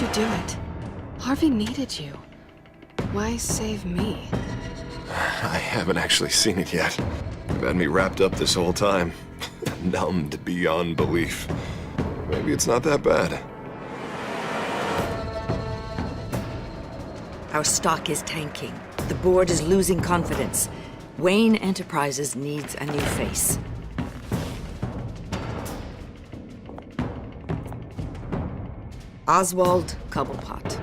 you do it? Harvey needed you. Why save me? I haven't actually seen it yet. You've had me wrapped up this whole time. Numbed beyond belief. Maybe it's not that bad. Our stock is tanking. The board is losing confidence. Wayne Enterprises needs a new face. Oswald Cobblepot.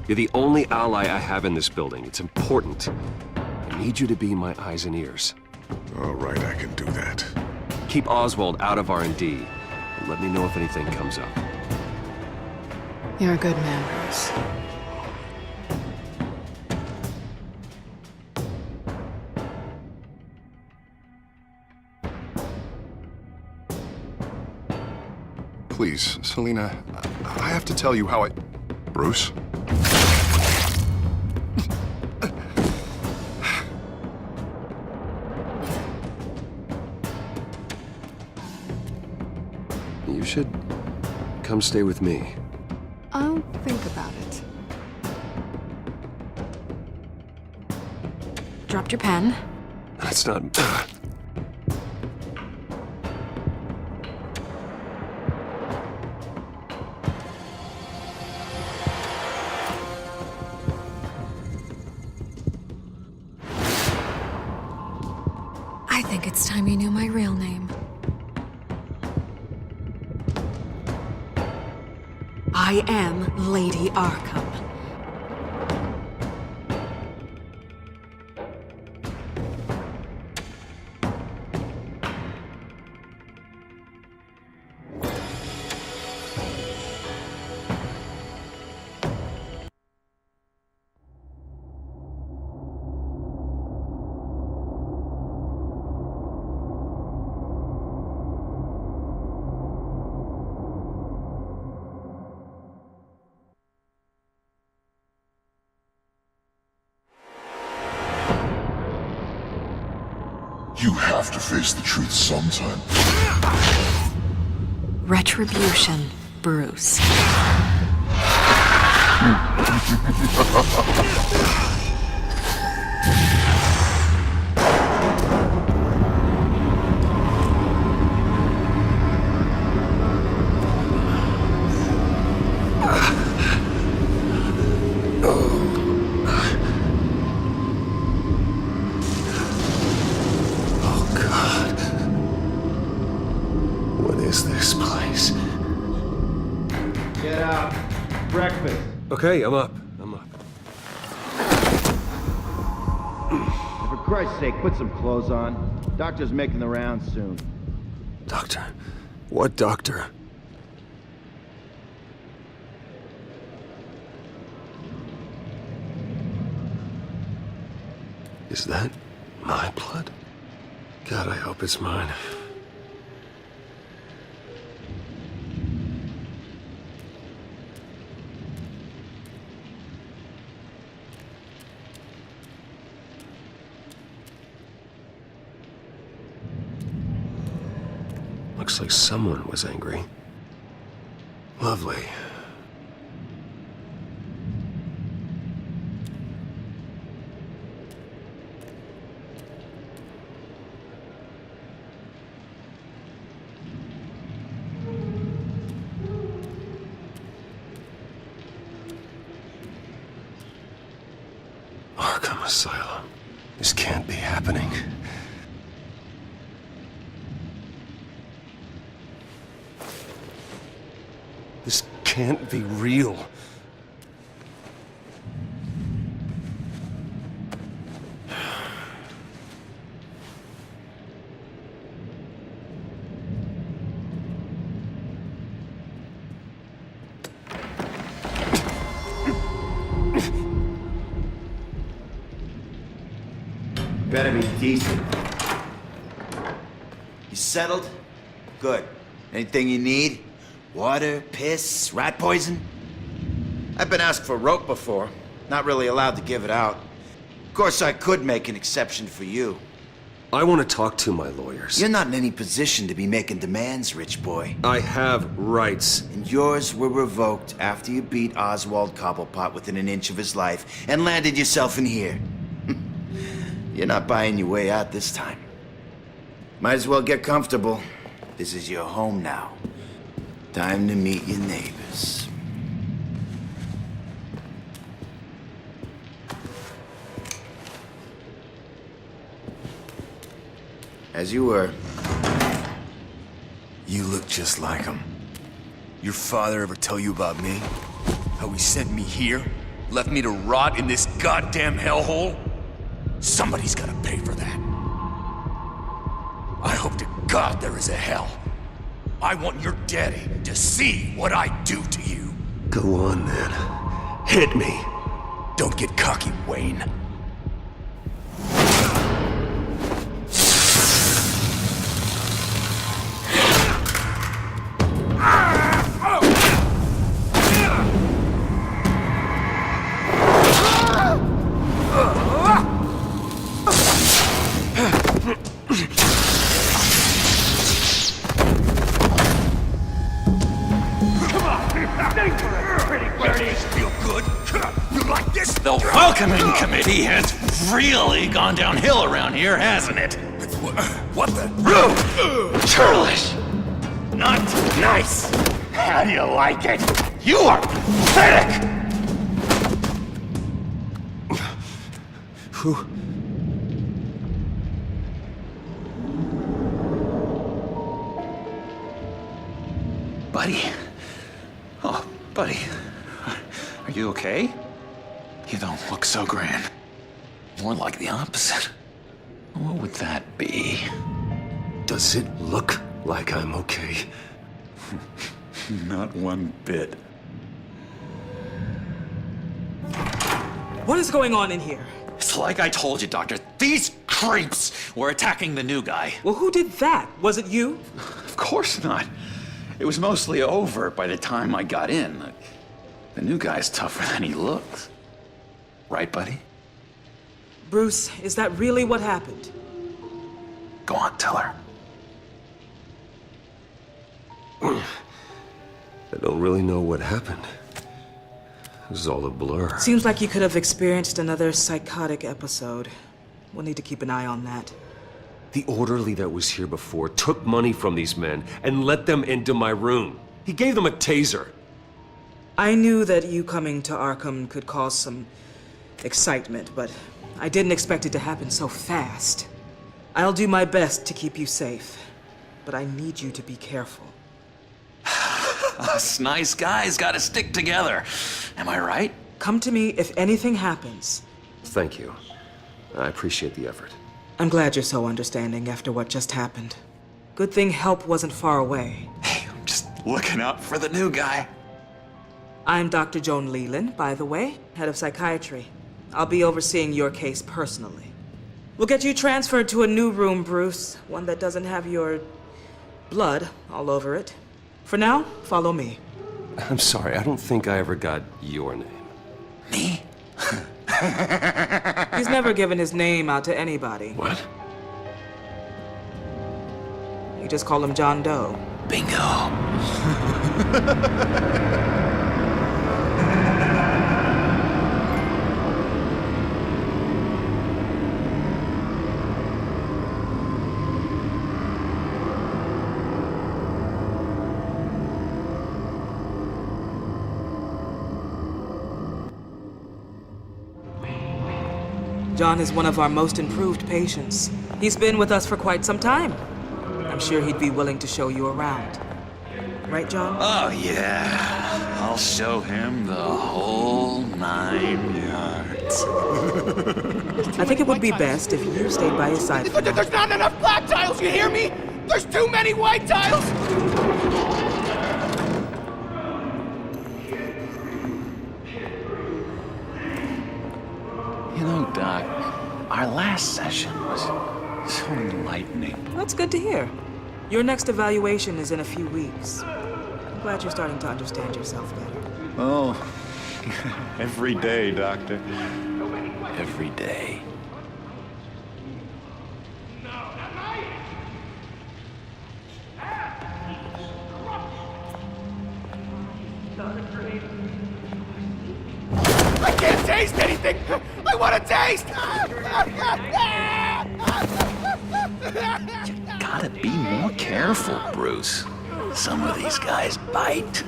You're the only ally I have in this building. It's important. I need you to be my eyes and ears. All right, I can do that. Keep Oswald out of R&D, and let me know if anything comes up. You're a good man, Bruce. Please, Selina, I have to tell you how I... Bruce? You should come stay with me. I'll think about it. Dropped your pen. That's not... I think it's time you knew my real name. I am Lady Arkham. You have to face the truth sometime. Retribution, Bruce. This place. Get out. Breakfast. Okay, I'm up. For Christ's sake, put some clothes on. Doctor's making the rounds soon. Doctor? What doctor? Is that my blood? God, I hope it's mine. Looks like someone was angry. Lovely. Arkham Asylum. This can't be happening. This can't be real. Better be decent. You settled? Good. Anything you need? Water, piss, rat poison? I've been asked for rope before. Not really allowed to give it out. Of course, I could make an exception for you. I want to talk to my lawyers. You're not in any position to be making demands, rich boy. I have rights. And yours were revoked after you beat Oswald Cobblepot within an inch of his life and landed yourself in here. You're not buying your way out this time. Might as well get comfortable. This is your home now. Time to meet your neighbors. As you were. You look just like him. Your father ever tell you about me? How he sent me here? Left me to rot in this goddamn hellhole? Somebody's gotta pay for that. I hope to God there is a hell. I want your daddy to see what I do to you. Go on, then. Hit me. Don't get cocky, Wayne. The welcoming committee has really gone downhill around here, hasn't it? What the? Rude! Churlish! Not nice! How do you like it? You are pathetic! Who? Buddy? Oh, buddy. Are you okay? You don't look so grand. More like the opposite. What would that be? Does it look like I'm okay? Not one bit. What is going on in here? It's like I told you, Doctor. These creeps were attacking the new guy. Well, who did that? Was it you? Of course not. It was mostly over by the time I got in. The new guy's tougher than he looks. Right, buddy? Bruce, is that really what happened? Go on, tell her. I don't really know what happened. It was all a blur. Seems like you could have experienced another psychotic episode. We'll need to keep an eye on that. The orderly that was here before took money from these men and let them into my room. He gave them a taser. I knew that you coming to Arkham could cause some excitement, but I didn't expect it to happen so fast. I'll do my best to keep you safe, but I need you to be careful. Us nice guys gotta stick together. Am I right? Come to me if anything happens. Thank you. I appreciate the effort. I'm glad you're so understanding after what just happened. Good thing help wasn't far away. Hey, I'm just looking out for the new guy. I'm Dr. Joan Leland, by the way, head of psychiatry. I'll be overseeing your case personally. We'll get you transferred to a new room, Bruce. One that doesn't have your blood all over it. For now, follow me. I'm sorry, I don't think I ever got your name. Me? He's never given his name out to anybody. What? You just call him John Doe. Bingo. John is one of our most improved patients. He's been with us for quite some time. I'm sure he'd be willing to show you around. Right, John? Oh, yeah. I'll show him the whole 9 yards. I think it would be best if you stayed by his side. There's not enough black tiles, you hear me? There's too many white tiles! You know, Doc, our last session was so enlightening. That's good to hear. Your next evaluation is in a few weeks. I'm glad you're starting to understand yourself better. Oh, every day, Doctor. Every day. No! taste anything! I want to taste! Gotta be more careful, Bruce. Some of these guys bite.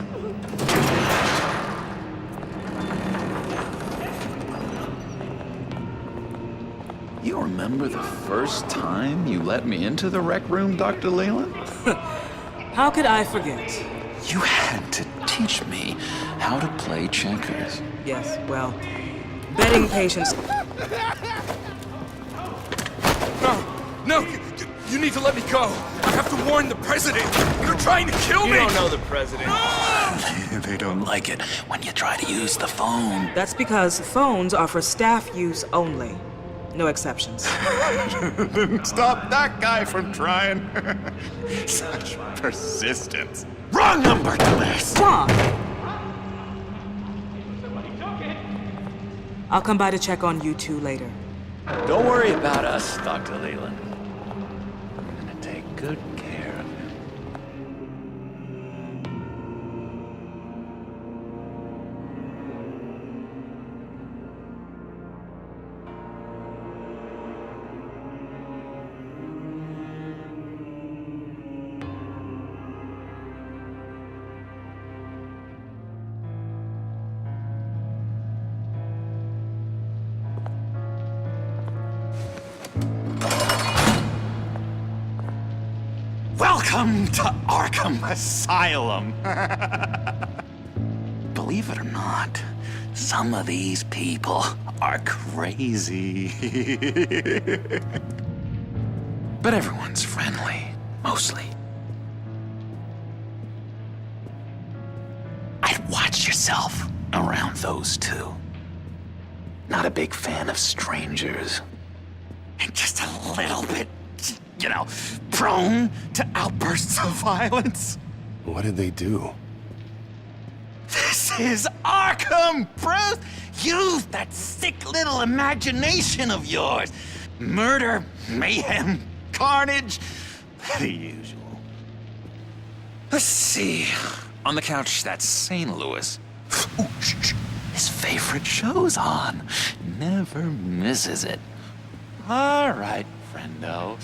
You remember the first time you let me into the rec room, Dr. Leland? How could I forget? You had to teach me how to play checkers. Yes, well, betting patients. No, you need to let me go. I have to warn the president. You're trying to kill me. You don't know the president. They don't like it when you try to use the phone. That's because phones are for staff use only. No exceptions. Stop that guy from trying. Such persistence. Wrong number, dumbass! Wrong! I'll come by to check on you two later. Don't worry about us, Dr. Leland. I'm gonna take good care of you. Welcome to Arkham Asylum. Believe it or not, some of these people are crazy. But everyone's friendly, mostly. I'd watch yourself around those two. Not a big fan of strangers. And just a little bit, you know, prone to outbursts of violence. What did they do? This is Arkham, Bruce! Use that sick little imagination of yours. Murder, mayhem, carnage, the usual. Let's see. On the couch, that's St. Louis. Ooh, shh. His favorite show's on. Never misses it. All right, friendo.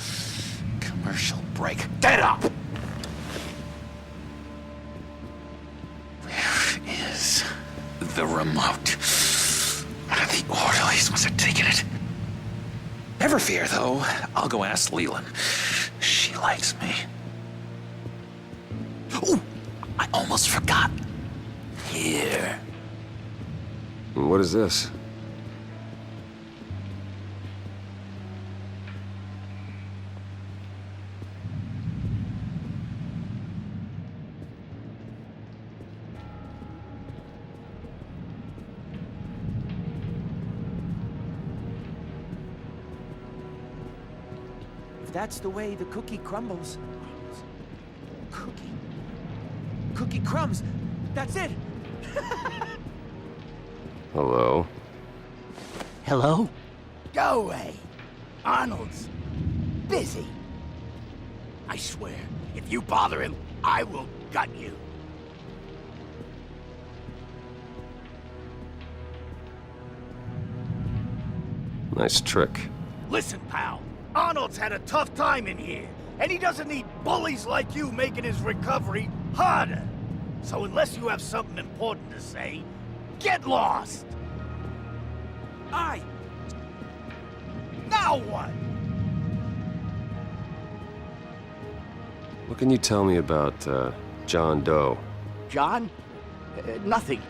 Commercial break. Get up! Where is the remote? The orderlies must have taken it. Never fear, though. I'll go ask Leland. She likes me. Ooh, I almost forgot. Here. What is this? If that's the way the cookie crumbles. Cookie crumbs. That's it. Hello? Hello? Go away. Arnold's busy. I swear, if you bother him, I will gut you. Nice trick. Listen, pal. Arnold's had a tough time in here, and he doesn't need bullies like you making his recovery harder. So unless you have something important to say, get lost! Aye! Now what? What can you tell me about, John Doe? John? Nothing.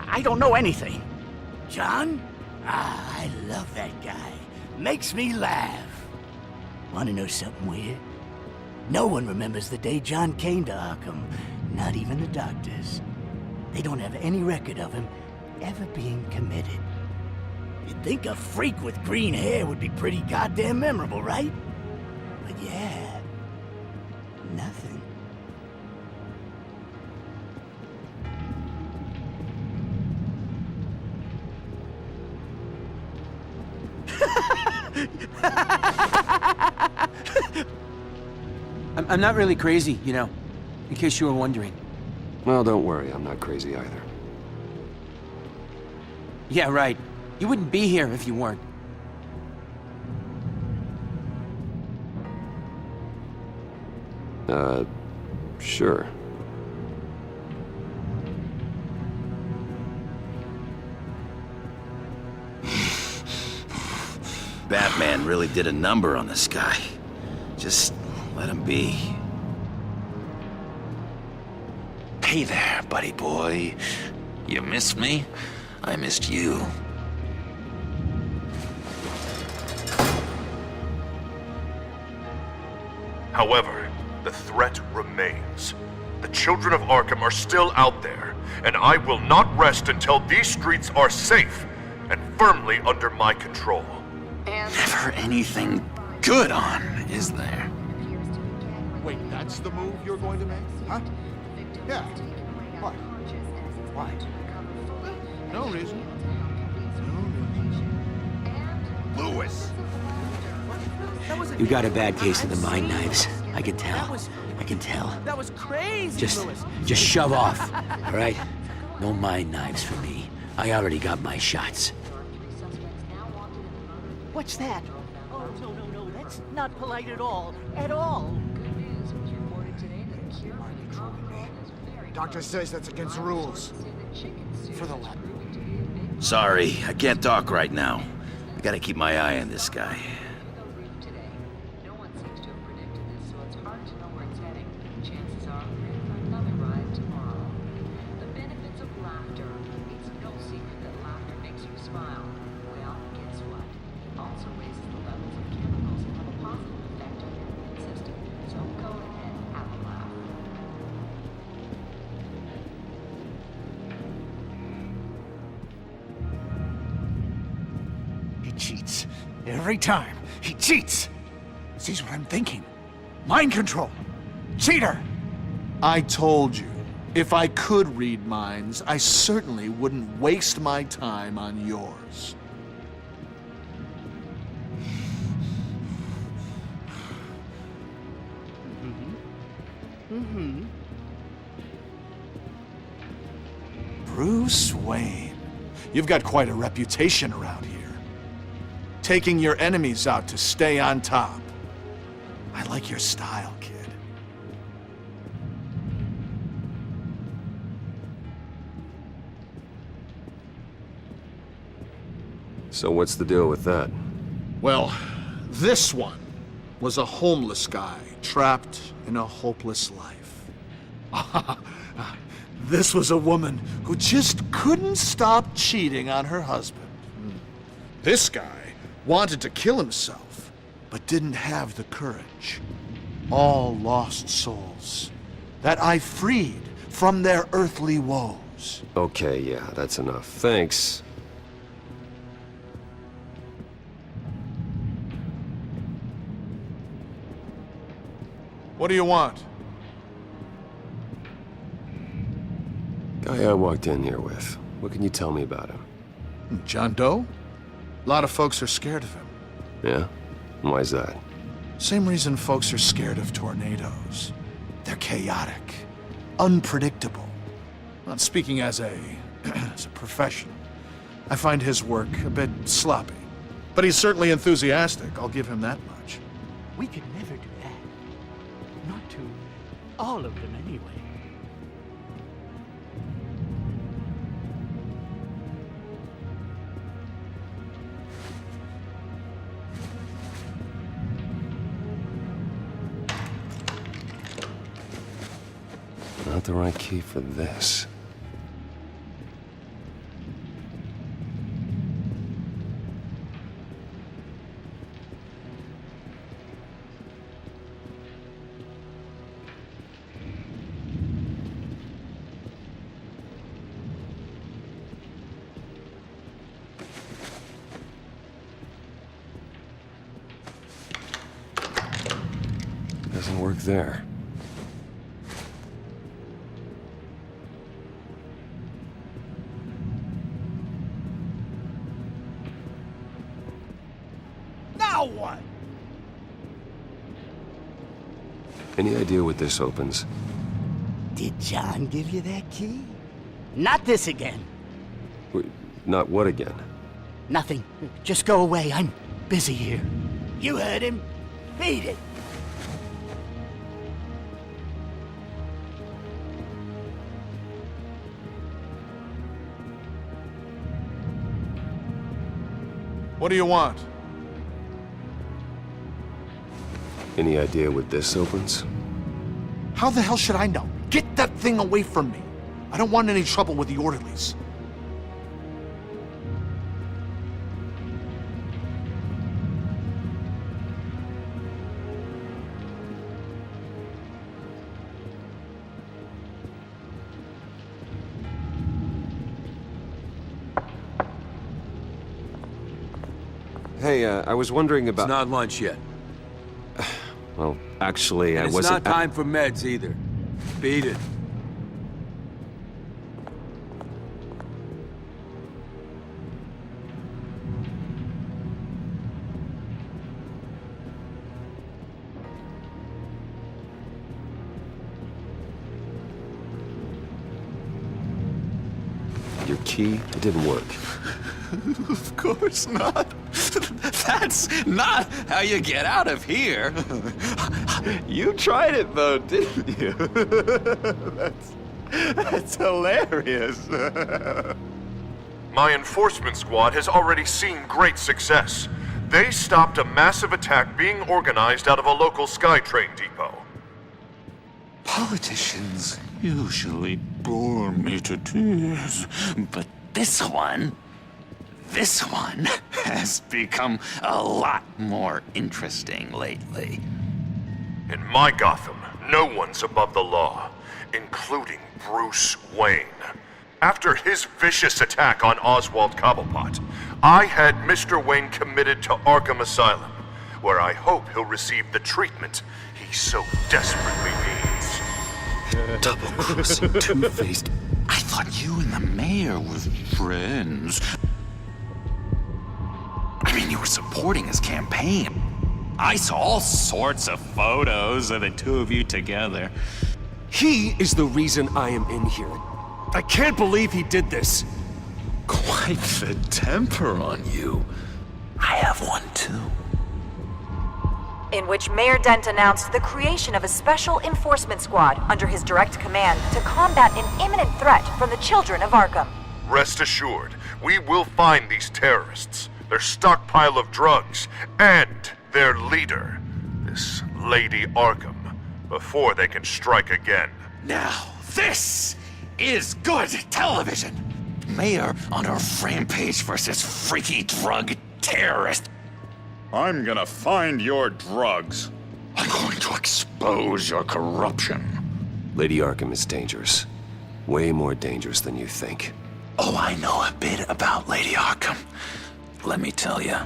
I don't know anything. John? Ah, I love that guy. Makes me laugh. Wanna know something weird? No one remembers the day John came to Arkham. Not even the doctors. They don't have any record of him ever being committed. You'd think a freak with green hair would be pretty goddamn memorable, right? But yeah, nothing. I'm not really crazy, you know, in case you were wondering. Well, don't worry, I'm not crazy either. Yeah, right. You wouldn't be here if you weren't. Sure. Batman really did a number on this guy. Just let him be. Hey there, buddy boy. You missed me? I missed you. However, the threat remains. The children of Arkham are still out there, and I will not rest until these streets are safe and firmly under my control. Never anything good on, is there? Wait, that's the move you're going to make? Huh? Yeah. What? Why? No reason. Lewis! You got a bad case of the mind knives. I can tell. I can tell. That was crazy, Just shove off, all right? No mind knives for me. I already got my shots. What's that? Oh, no, that's not polite at all. At all. Doctor says that's against the rules. For the lab. Sorry, I can't talk right now. I gotta keep my eye on this guy. He cheats. Every time. He cheats. Sees what I'm thinking. Mind control. Cheater! I told you, if I could read minds, I certainly wouldn't waste my time on yours. Bruce Wayne. You've got quite a reputation around here. Taking your enemies out to stay on top. I like your style, kid. So what's the deal with that? Well, this one was a homeless guy trapped in a hopeless life. This was a woman who just couldn't stop cheating on her husband. This guy wanted to kill himself, but didn't have the courage. All lost souls that I freed from their earthly woes. Okay, yeah, that's enough. Thanks. What do you want? Guy I walked in here with. What can you tell me about him? John Doe? A lot of folks are scared of him. Yeah? Why's that? Same reason folks are scared of tornadoes. They're chaotic, unpredictable. Not speaking as a professional, I find his work a bit sloppy. But he's certainly enthusiastic, I'll give him that much. We could never do that. Not to all of them, anyway. Not the right key for this. Doesn't work there. Now what? Any idea what this opens? Did John give you that key? Not this again. Wait, not what again? Nothing. Just go away. I'm busy here. You heard him. Beat it. What do you want? Any idea what this opens? How the hell should I know? Get that thing away from me. I don't want any trouble with the orderlies. Hey, I was wondering about... It's not lunch yet. Well, actually, And I it's wasn't... not time for meds either. Beat it. Your key, it didn't work. Of course not. That's not how you get out of here. You tried it though, didn't you? That's hilarious. My enforcement squad has already seen great success. They stopped a massive attack being organized out of a local SkyTrain depot. Politicians usually bore me to tears, but this one has become a lot more interesting lately. In my Gotham, no one's above the law, including Bruce Wayne. After his vicious attack on Oswald Cobblepot, I had Mr. Wayne committed to Arkham Asylum, where I hope he'll receive the treatment he so desperately needs. Double-crossing, two-faced... I thought you and the mayor were friends. I mean, you were supporting his campaign. I saw all sorts of photos of the two of you together. He is the reason I am in here. I can't believe he did this. Quite the temper on you. I have one too. In which Mayor Dent announced the creation of a special enforcement squad under his direct command to combat an imminent threat from the children of Arkham. Rest assured, we will find these terrorists, their stockpile of drugs, and their leader, this Lady Arkham, before they can strike again. Now, this is good television. Mayor on a rampage versus freaky drug terrorist. I'm gonna find your drugs. I'm going to expose your corruption. Lady Arkham is dangerous. Way more dangerous than you think. Oh, I know a bit about Lady Arkham. Let me tell you.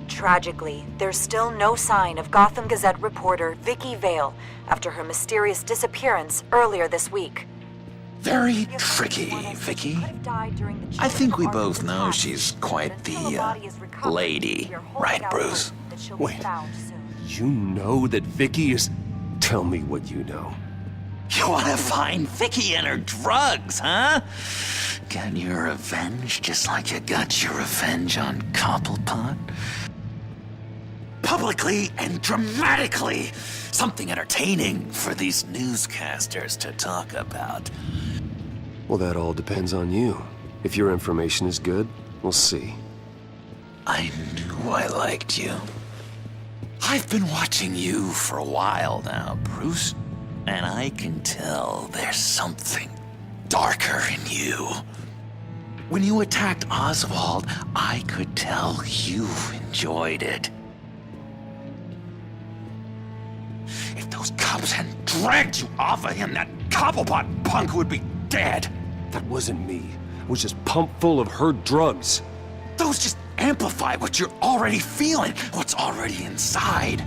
Tragically, there's still no sign of Gotham Gazette reporter Vicky Vale after her mysterious disappearance earlier this week. Very tricky, Vicky. I think we both know she's quite the, lady, right, Bruce? Wait, you know that Vicky is... Tell me what you know. You wanna find Vicky and her drugs, huh? Get your revenge just like you got your revenge on Cobblepot? Publicly and dramatically! Something entertaining for these newscasters to talk about. Well, that all depends on you. If your information is good, we'll see. I knew I liked you. I've been watching you for a while now, Bruce, and I can tell there's something darker in you. When you attacked Oswald, I could tell you enjoyed it. If those cops hadn't dragged you off of him, that Cobblepot punk would be dead. That wasn't me. It was just pumped full of her drugs. Those just amplify what you're already feeling, what's already inside.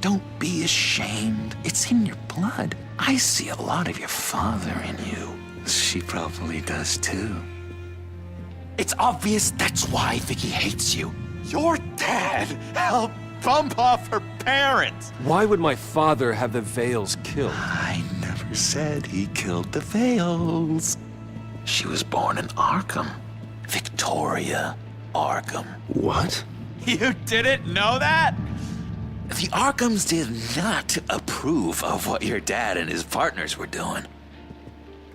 Don't be ashamed. It's in your blood. I see a lot of your father in you. She probably does too. It's obvious that's why Vicky hates you. Your dad helped bump off her parents. Why would my father have the Vales killed? I never said he killed the Vales. She was born in Arkham. Victoria Arkham. What? You didn't know that? The Arkhams did not approve of what your dad and his partners were doing.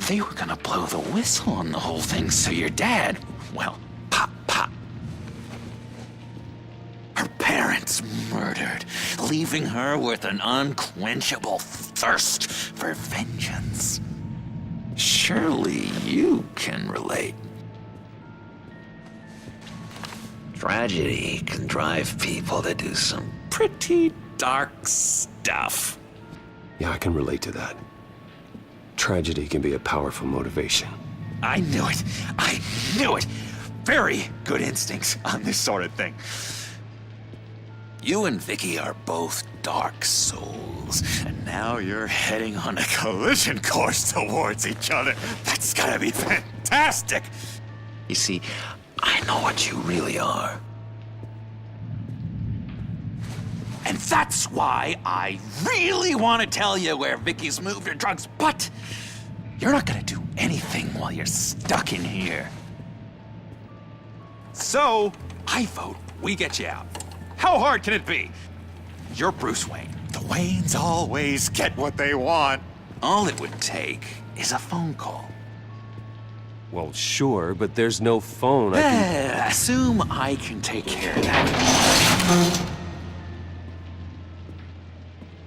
They were gonna blow the whistle on the whole thing, so your dad, well, pop. Her parents murdered, leaving her with an unquenchable thirst for vengeance. Surely you can relate. Tragedy can drive people to do some pretty dark stuff. Yeah, I can relate to that. Tragedy can be a powerful motivation. I knew it. I knew it. Very good instincts on this sort of thing. You and Vicky are both dark souls, and now you're heading on a collision course towards each other. That's gotta be fantastic. You see, I know what you really are. And that's why I really want to tell you where Vicky's moved her drugs, but you're not gonna do anything while you're stuck in here. So, I vote we get you out. How hard can it be? You're Bruce Wayne. The Waynes always get what they want. All it would take is a phone call. Well, sure, but there's no phone. I can... Assume I can take care of that.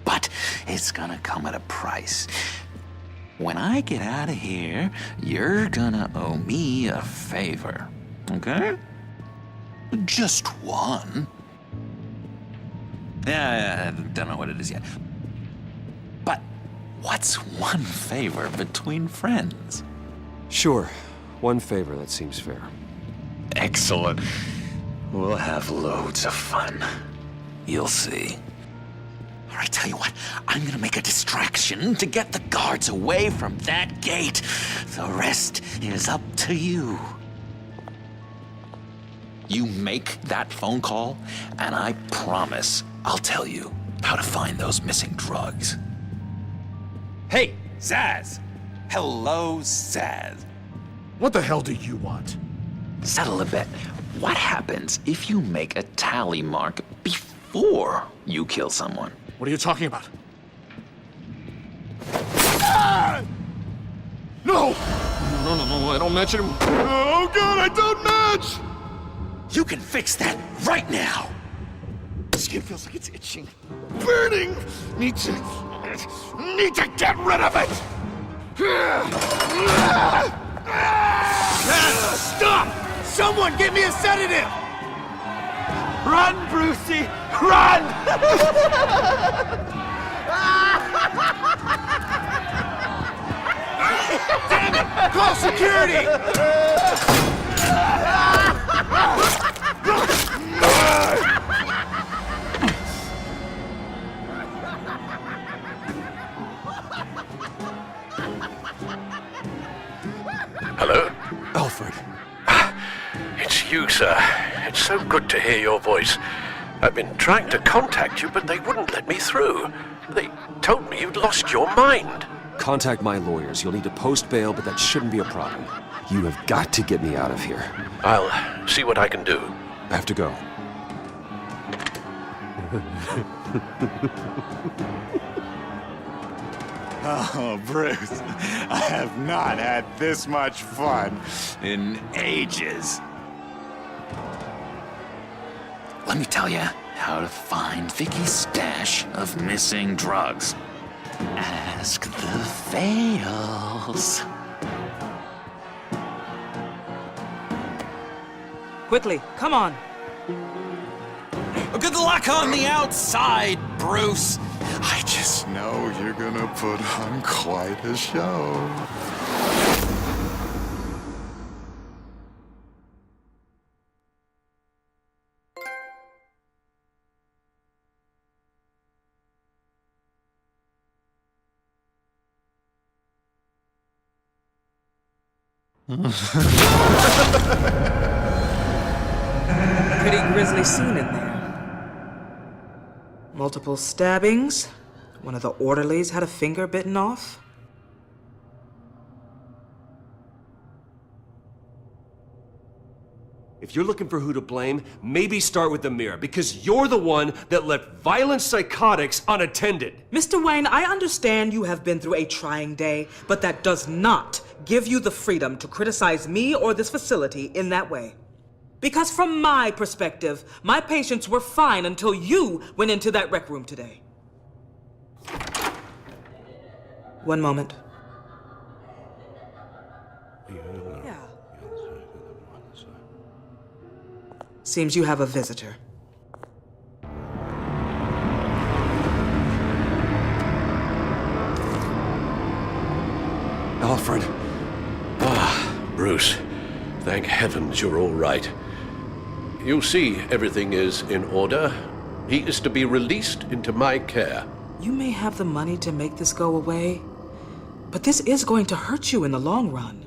But it's gonna come at a price. When I get out of here, you're gonna owe me a favor, okay? Just one. Yeah, I don't know what it is yet. But what's one favor between friends? Sure. One favor, that seems fair. Excellent. We'll have loads of fun. You'll see. All right, tell you what. I'm gonna make a distraction to get the guards away from that gate. The rest is up to you. You make that phone call, and I promise I'll tell you how to find those missing drugs. Hey, Zaz! Hello, Zaz. What the hell do you want? Settle a bet. What happens if you make a tally mark before you kill someone? What are you talking about? Ah! No! No, I don't match anymore. Oh, God, I don't match! You can fix that right now! Skin feels like it's itching. Burning! Need to get rid of it! Stop! Someone get me a sedative! Run, Brucey! Run! Damn it! Call security! Hello? Alfred. It's you, sir. It's so good to hear your voice. I've been trying to contact you, but they wouldn't let me through. They told me you'd lost your mind. Contact my lawyers. You'll need to post bail, but that shouldn't be a problem. You have got to get me out of here. I'll see what I can do. I have to go. Oh, Bruce, I have not had this much fun in ages. Let me tell you how to find Vicky's stash of missing drugs. Ask the Fails. Quickly, come on. Good luck on the outside, Bruce. I just know you're gonna put on quite a show. Pretty grisly scene in there. Multiple stabbings. One of the orderlies had a finger bitten off. If you're looking for who to blame, maybe start with the mirror, because you're the one that left violent psychotics unattended. Mr. Wayne, I understand you have been through a trying day, but that does not give you the freedom to criticize me or this facility in that way. Because from my perspective, my patients were fine until you went into that rec room today. One moment. Yeah. Seems you have a visitor. Alfred. Bruce. Thank heavens you're all right. You see, everything is in order. He is to be released into my care. You may have the money to make this go away, but this is going to hurt you in the long run.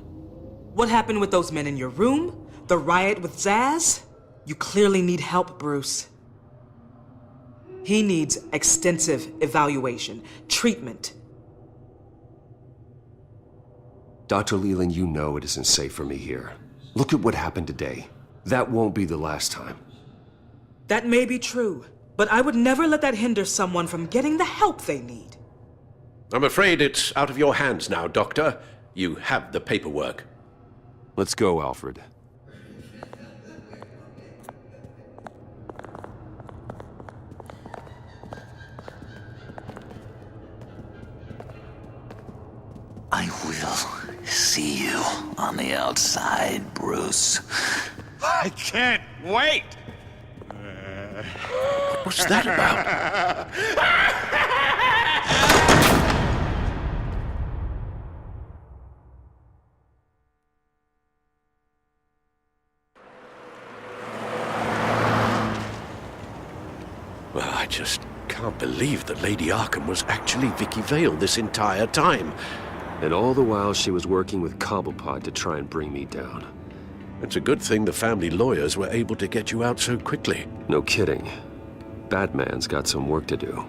What happened with those men in your room? The riot with Zaz? You clearly need help, Bruce. He needs extensive evaluation, treatment. Dr. Leland, you know it isn't safe for me here. Look at what happened today. That won't be the last time. That may be true, but I would never let that hinder someone from getting the help they need. I'm afraid it's out of your hands now, Doctor. You have the paperwork. Let's go, Alfred. I will see you on the outside, Bruce. I can't wait! What's that about? Well, I just can't believe that Lady Arkham was actually Vicky Vale this entire time. And all the while she was working with Cobblepot to try and bring me down. It's a good thing the family lawyers were able to get you out so quickly. No kidding. Batman's got some work to do.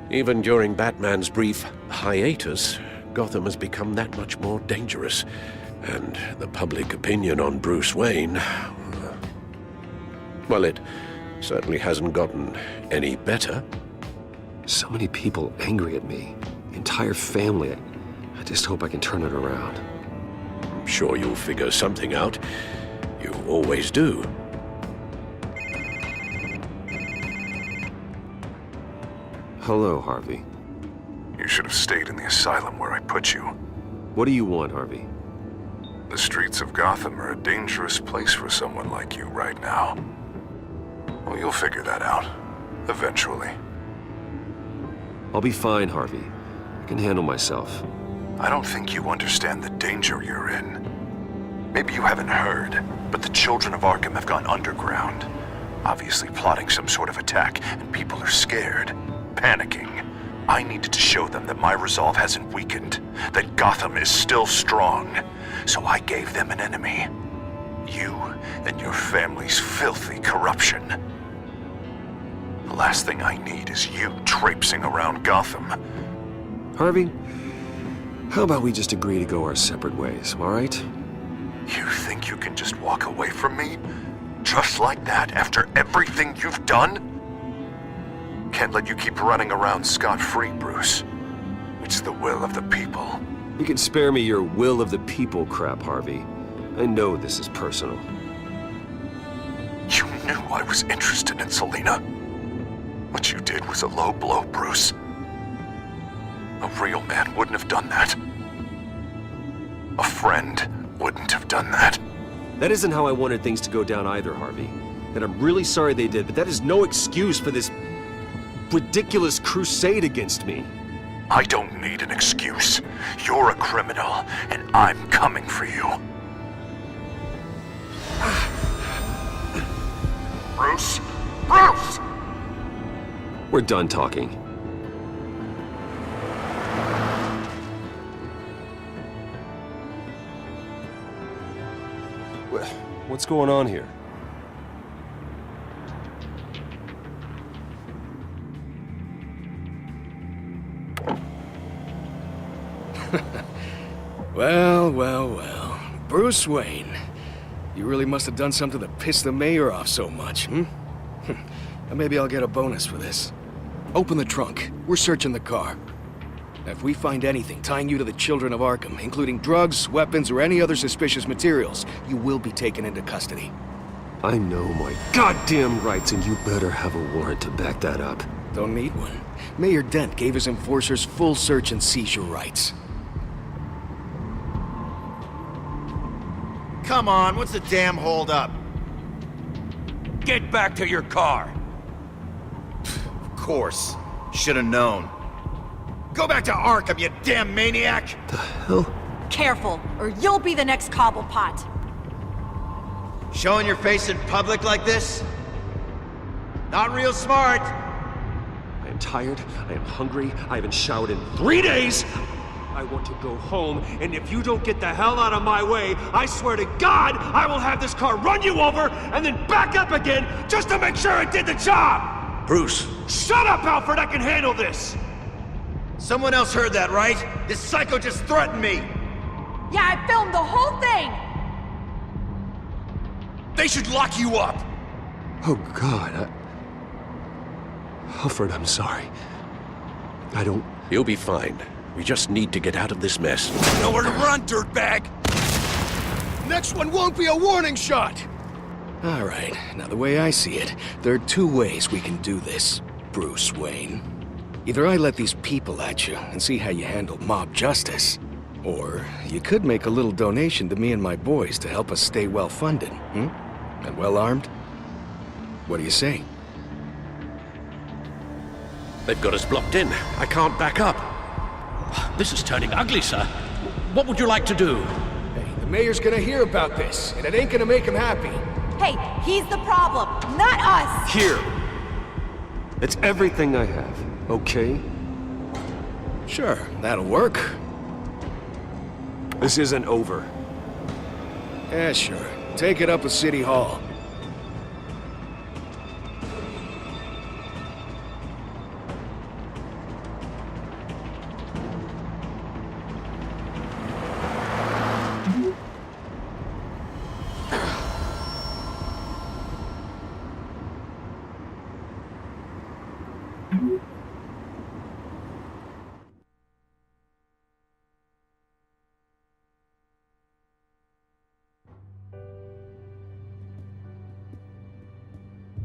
Even during Batman's brief hiatus, Gotham has become that much more dangerous. And the public opinion on Bruce Wayne... well, it certainly hasn't gotten any better. So many people angry at me. Entire family. I just hope I can turn it around. I'm sure you'll figure something out. You always do. Hello, Harvey. You should have stayed in the asylum where I put you. What do you want, Harvey? The streets of Gotham are a dangerous place for someone like you right now. Well, you'll figure that out. Eventually. I'll be fine, Harvey. I can handle myself. I don't think you understand the danger you're in. Maybe you haven't heard, but the children of Arkham have gone underground. Obviously plotting some sort of attack, and people are scared, panicking. I needed to show them that my resolve hasn't weakened, that Gotham is still strong. So I gave them an enemy. You and your family's filthy corruption. The last thing I need is you traipsing around Gotham. Harvey, how about we just agree to go our separate ways, all right? You think you can just walk away from me? Just like that, after everything you've done? Can't let you keep running around scot-free, Bruce. It's the will of the people. You can spare me your will of the people crap, Harvey. I know this is personal. You knew I was interested in Selina. What you did was a low blow, Bruce. A real man wouldn't have done that. A friend wouldn't have done that. That isn't how I wanted things to go down either, Harvey. And I'm really sorry they did, but that is no excuse for this ridiculous crusade against me. I don't need an excuse. You're a criminal, and I'm coming for you. Bruce? Bruce! We're done talking. What's going on here? Well, well, well. Bruce Wayne. You really must have done something to piss the mayor off so much, hmm? And maybe I'll get a bonus for this. Open the trunk. We're searching the car. If we find anything tying you to the Children of Arkham, including drugs, weapons, or any other suspicious materials, you will be taken into custody. I know my goddamn rights, and you better have a warrant to back that up. Don't need one. Mayor Dent gave his enforcers full search and seizure rights. Come on, what's the damn holdup? Get back to your car. Of course. Should have known. Go back to Arkham, you damn maniac! The hell? Careful, or you'll be the next Cobblepot. Showing your face in public like this? Not real smart. I am tired, I am hungry, I haven't showered in 3 days! I want to go home, and if you don't get the hell out of my way, I swear to God, I will have this car run you over, and then back up again, just to make sure it did the job! Bruce! Shut up, Alfred, I can handle this! Someone else heard that, right? This psycho just threatened me! Yeah, I filmed the whole thing! They should lock you up! Oh, God, Alfred, I'm sorry. I don't... You'll be fine. We just need to get out of this mess. Nowhere to run, dirtbag! Next one won't be a warning shot! All right, now the way I see it, there are 2 ways we can do this, Bruce Wayne. Either I let these people at you and see how you handle mob justice, or you could make a little donation to me and my boys to help us stay well-funded, and well-armed. What do you say? They've got us blocked in. I can't back up. This is turning ugly, sir. What would you like to do? Hey, the mayor's gonna hear about this, and it ain't gonna make him happy. Hey, he's the problem, not us! Here! It's everything I have, okay? Sure, that'll work. This isn't over. Yeah, sure. Take it up with City Hall.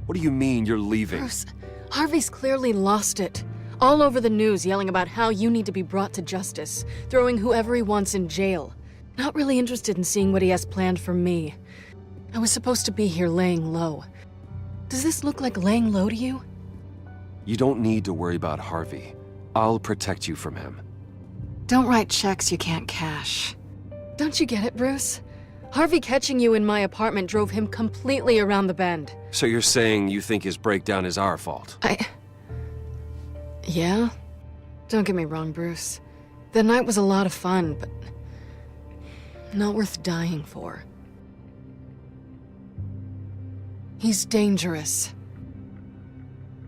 What do you mean you're leaving? Bruce, Harvey's clearly lost it. All over the news yelling about how you need to be brought to justice, throwing whoever he wants in jail. Not really interested in seeing what he has planned for me. I was supposed to be here laying low. Does this look like laying low to you? You don't need to worry about Harvey. I'll protect you from him. Don't write checks you can't cash. Don't you get it, Bruce? Harvey catching you in my apartment drove him completely around the bend. So you're saying you think his breakdown is our fault? Yeah? Don't get me wrong, Bruce. The night was a lot of fun, but not worth dying for. He's dangerous.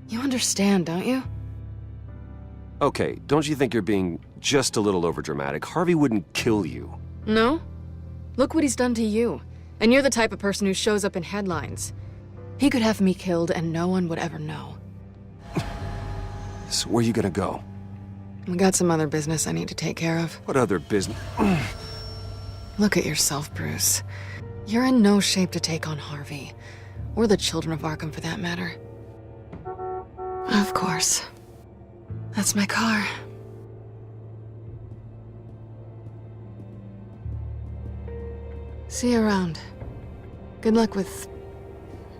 You understand, don't you? Okay, don't you think you're being just a little overdramatic? Harvey wouldn't kill you. No? Look what he's done to you. And you're the type of person who shows up in headlines. He could have me killed and no one would ever know. So where are you gonna go? I got some other business I need to take care of. What other business? Look at yourself, Bruce. You're in no shape to take on Harvey. Or the Children of Arkham, for that matter. Of course. That's my car. See you around. Good luck with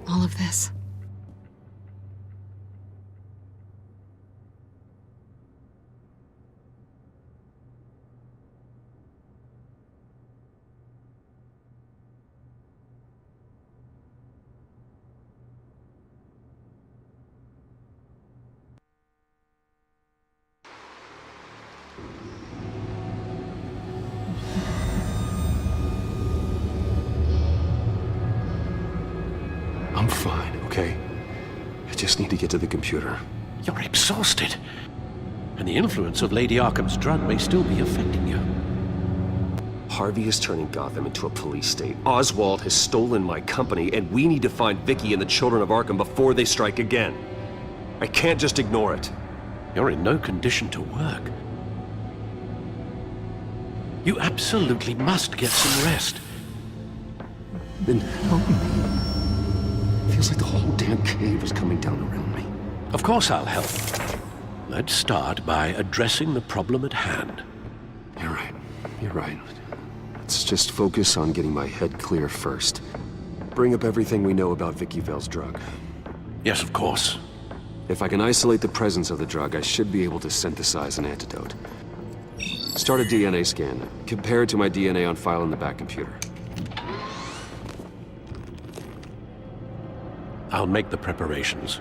all of this. I'm fine, okay? I just need to get to the computer. You're exhausted. And the influence of Lady Arkham's drug may still be affecting you. Harvey is turning Gotham into a police state. Oswald has stolen my company, and we need to find Vicky and the children of Arkham before they strike again. I can't just ignore it. You're in no condition to work. You absolutely must get some rest. Then help me. Feels like the whole damn cave is coming down around me. Of course I'll help. Let's start by addressing the problem at hand. You're right. You're right. Let's just focus on getting my head clear first. Bring up everything we know about Vicky Vale's drug. Yes, of course. If I can isolate the presence of the drug, I should be able to synthesize an antidote. Start a DNA scan. Compare it to my DNA on file in the back computer. I'll make the preparations.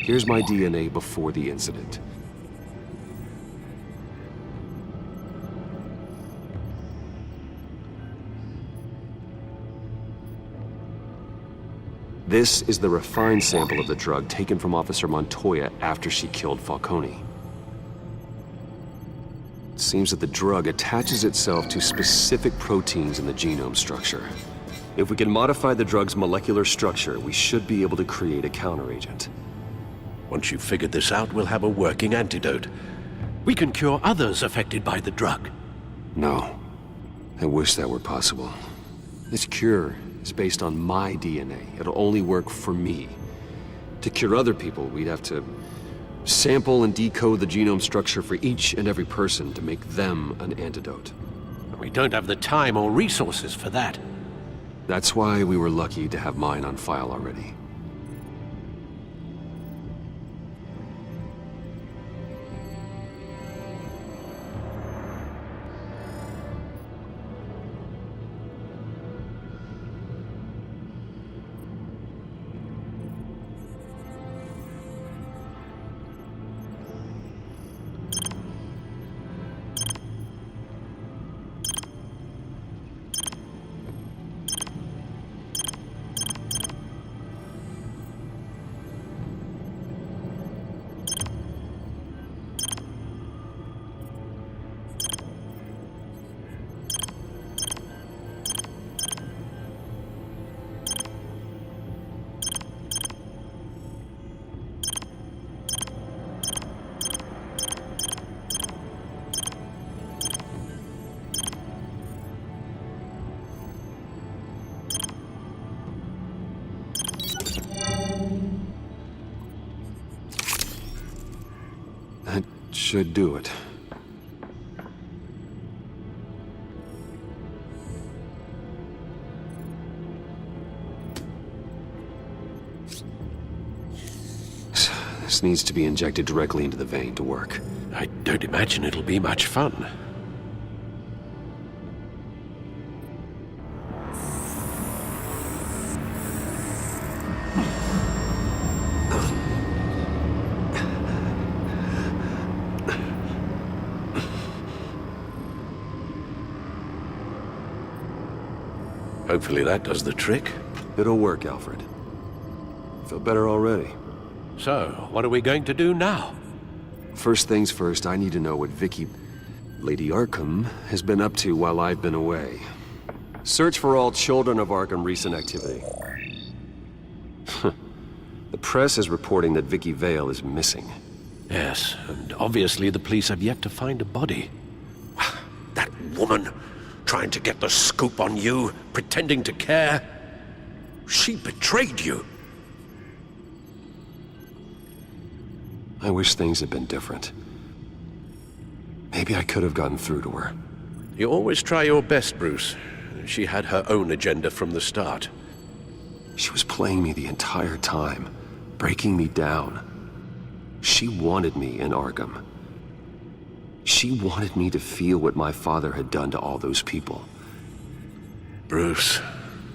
Here's my DNA before the incident. This is the refined sample of the drug taken from Officer Montoya after she killed Falcone. It seems that the drug attaches itself to specific proteins in the genome structure. If we can modify the drug's molecular structure, we should be able to create a counteragent. Once you've figured this out, we'll have a working antidote. We can cure others affected by the drug. No. I wish that were possible. This cure is based on my DNA. It'll only work for me. To cure other people, we'd have to sample and decode the genome structure for each and every person to make them an antidote. We don't have the time or resources for that. That's why we were lucky to have mine on file already. That should do it. This needs to be injected directly into the vein to work. I don't imagine it'll be much fun. Hopefully that does the trick. It'll work, Alfred. I feel better already. So, what are we going to do now? First things first, I need to know what Lady Arkham, has been up to while I've been away. Search for all children of Arkham recent activity. The press is reporting that Vicky Vale is missing. Yes, and obviously the police have yet to find a body. That woman, trying to get the scoop on you, pretending to care. She betrayed you. I wish things had been different. Maybe I could have gotten through to her. You always try your best, Bruce. She had her own agenda from the start. She was playing me the entire time, breaking me down. She wanted me in Arkham. She wanted me to feel what my father had done to all those people. Bruce.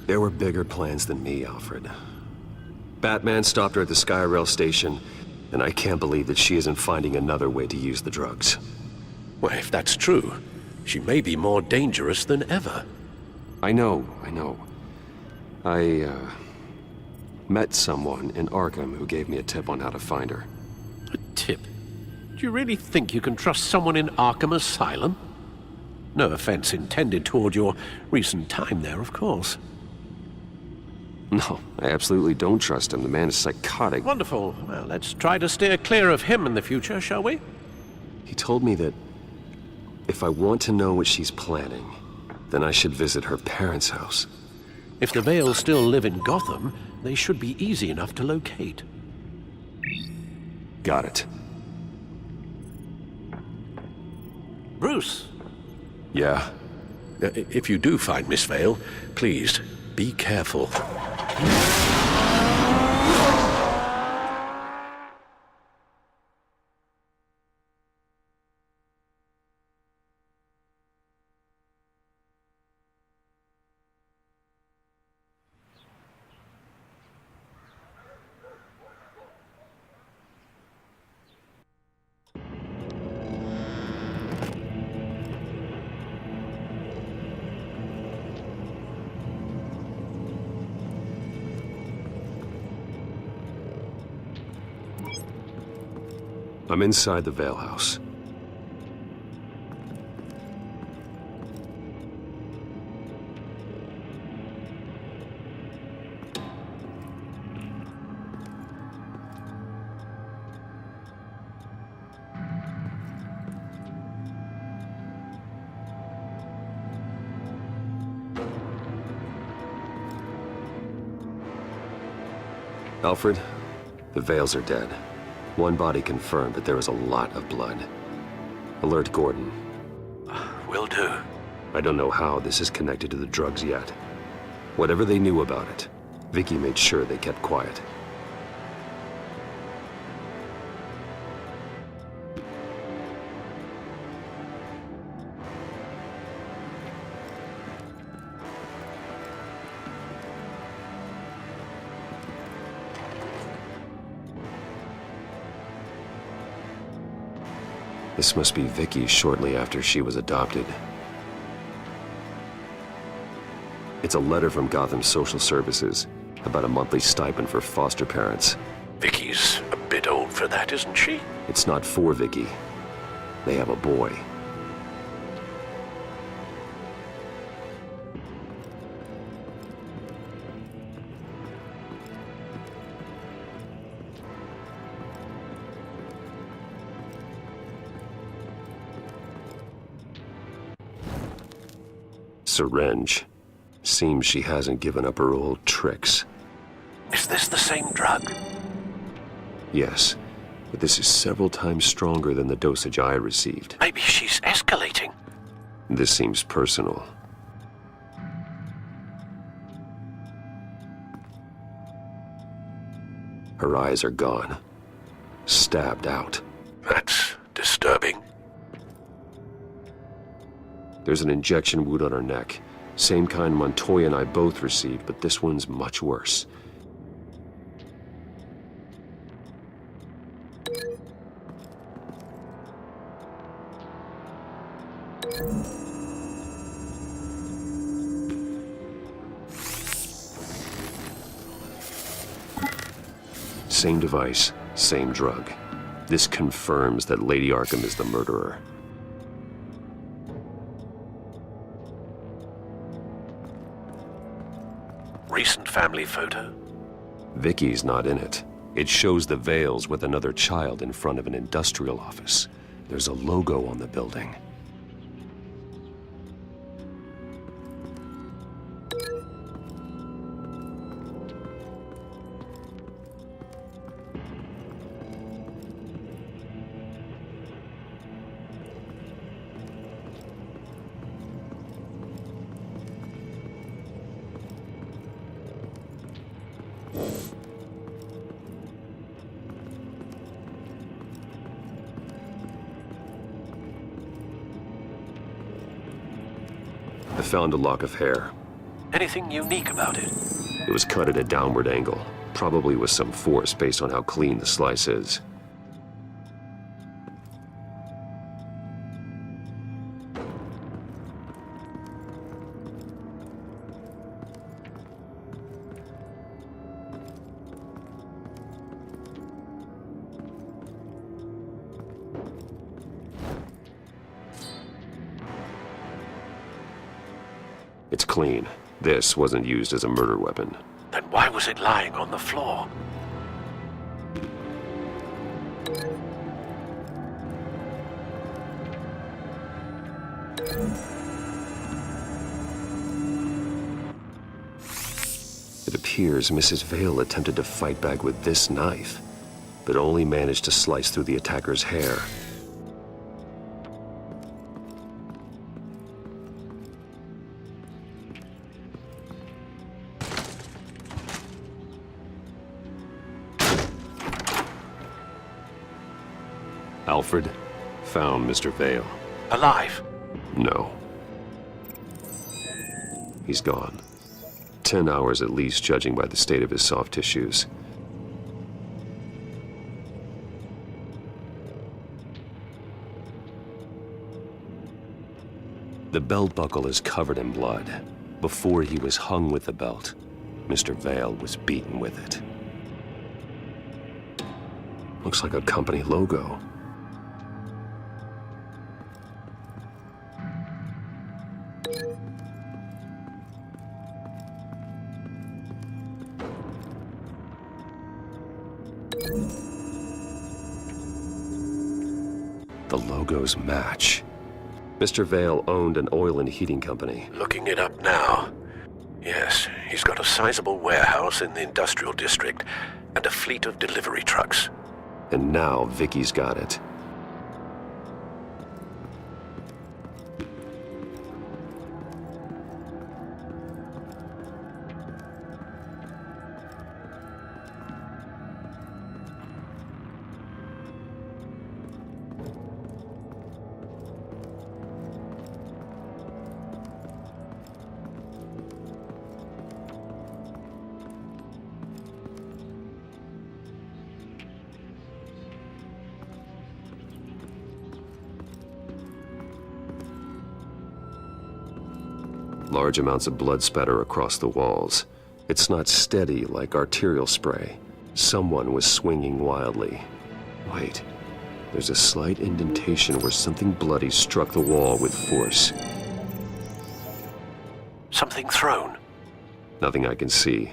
There were bigger plans than me, Alfred. Batman stopped her at the Skyrail station, and I can't believe that she isn't finding another way to use the drugs. Well, if that's true, she may be more dangerous than ever. I know. I met someone in Arkham who gave me a tip on how to find her. A tip? Do you really think you can trust someone in Arkham Asylum? No offense intended toward your recent time there, of course. No, I absolutely don't trust him. The man is psychotic. Wonderful. Well, let's try to steer clear of him in the future, shall we? He told me that if I want to know what she's planning, then I should visit her parents' house. If the Vales still live in Gotham, they should be easy enough to locate. Got it. Bruce! Yeah? If you do find Miss Vale, please, be careful. I'm inside the Vale House. Alfred, the Vales are dead. One body confirmed, but there is a lot of blood. Alert Gordon. Will do. I don't know how this is connected to the drugs yet. Whatever they knew about it, Vicky made sure they kept quiet. This must be Vicky shortly after she was adopted. It's a letter from Gotham Social Services about a monthly stipend for foster parents. Vicky's a bit old for that, isn't she? It's not for Vicky. They have a boy. Syringe. Seems she hasn't given up her old tricks. Is this the same drug? Yes, but this is several times stronger than the dosage I received. Maybe she's escalating. This seems personal. Her eyes are gone. Stabbed out. That's disturbing. There's an injection wound on her neck. Same kind Montoya and I both received, but this one's much worse. Same device, same drug. This confirms that Lady Arkham is the murderer. Recent family photo? Vicky's not in it. It shows the Vales with another child in front of an industrial office. There's a logo on the building. I found a lock of hair. Anything unique about it? It was cut at a downward angle, probably with some force based on how clean the slice is. It's clean. This wasn't used as a murder weapon. Then why was it lying on the floor? It appears Mrs. Vale attempted to fight back with this knife, but only managed to slice through the attacker's hair. Alfred found Mr. Vale. Alive? No. He's gone. 10 hours at least, judging by the state of his soft tissues. The belt buckle is covered in blood. Before he was hung with the belt, Mr. Vale was beaten with it. Looks like a company logo. The logos match. Mr. Vale owned an oil and heating company. Looking it up now. Yes, he's got a sizable warehouse in the industrial district and a fleet of delivery trucks. And now Vicky's got it. Large amounts of blood spatter across the walls. It's not steady like arterial spray. Someone was swinging wildly. Wait, there's a slight indentation where something bloody struck the wall with force. Something thrown? Nothing I can see.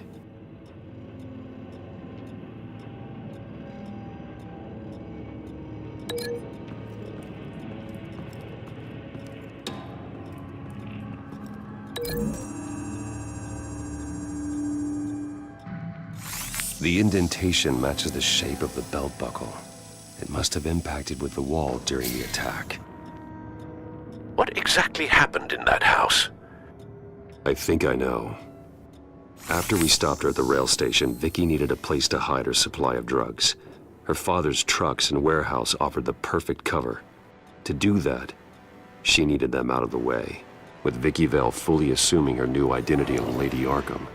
The indentation matches the shape of the belt buckle. It must have impacted with the wall during the attack. What exactly happened in that house? I think I know. After we stopped her at the rail station, Vicky needed a place to hide her supply of drugs. Her father's trucks and warehouse offered the perfect cover. To do that, she needed them out of the way. With Vicky Vale fully assuming her new identity on Lady Arkham,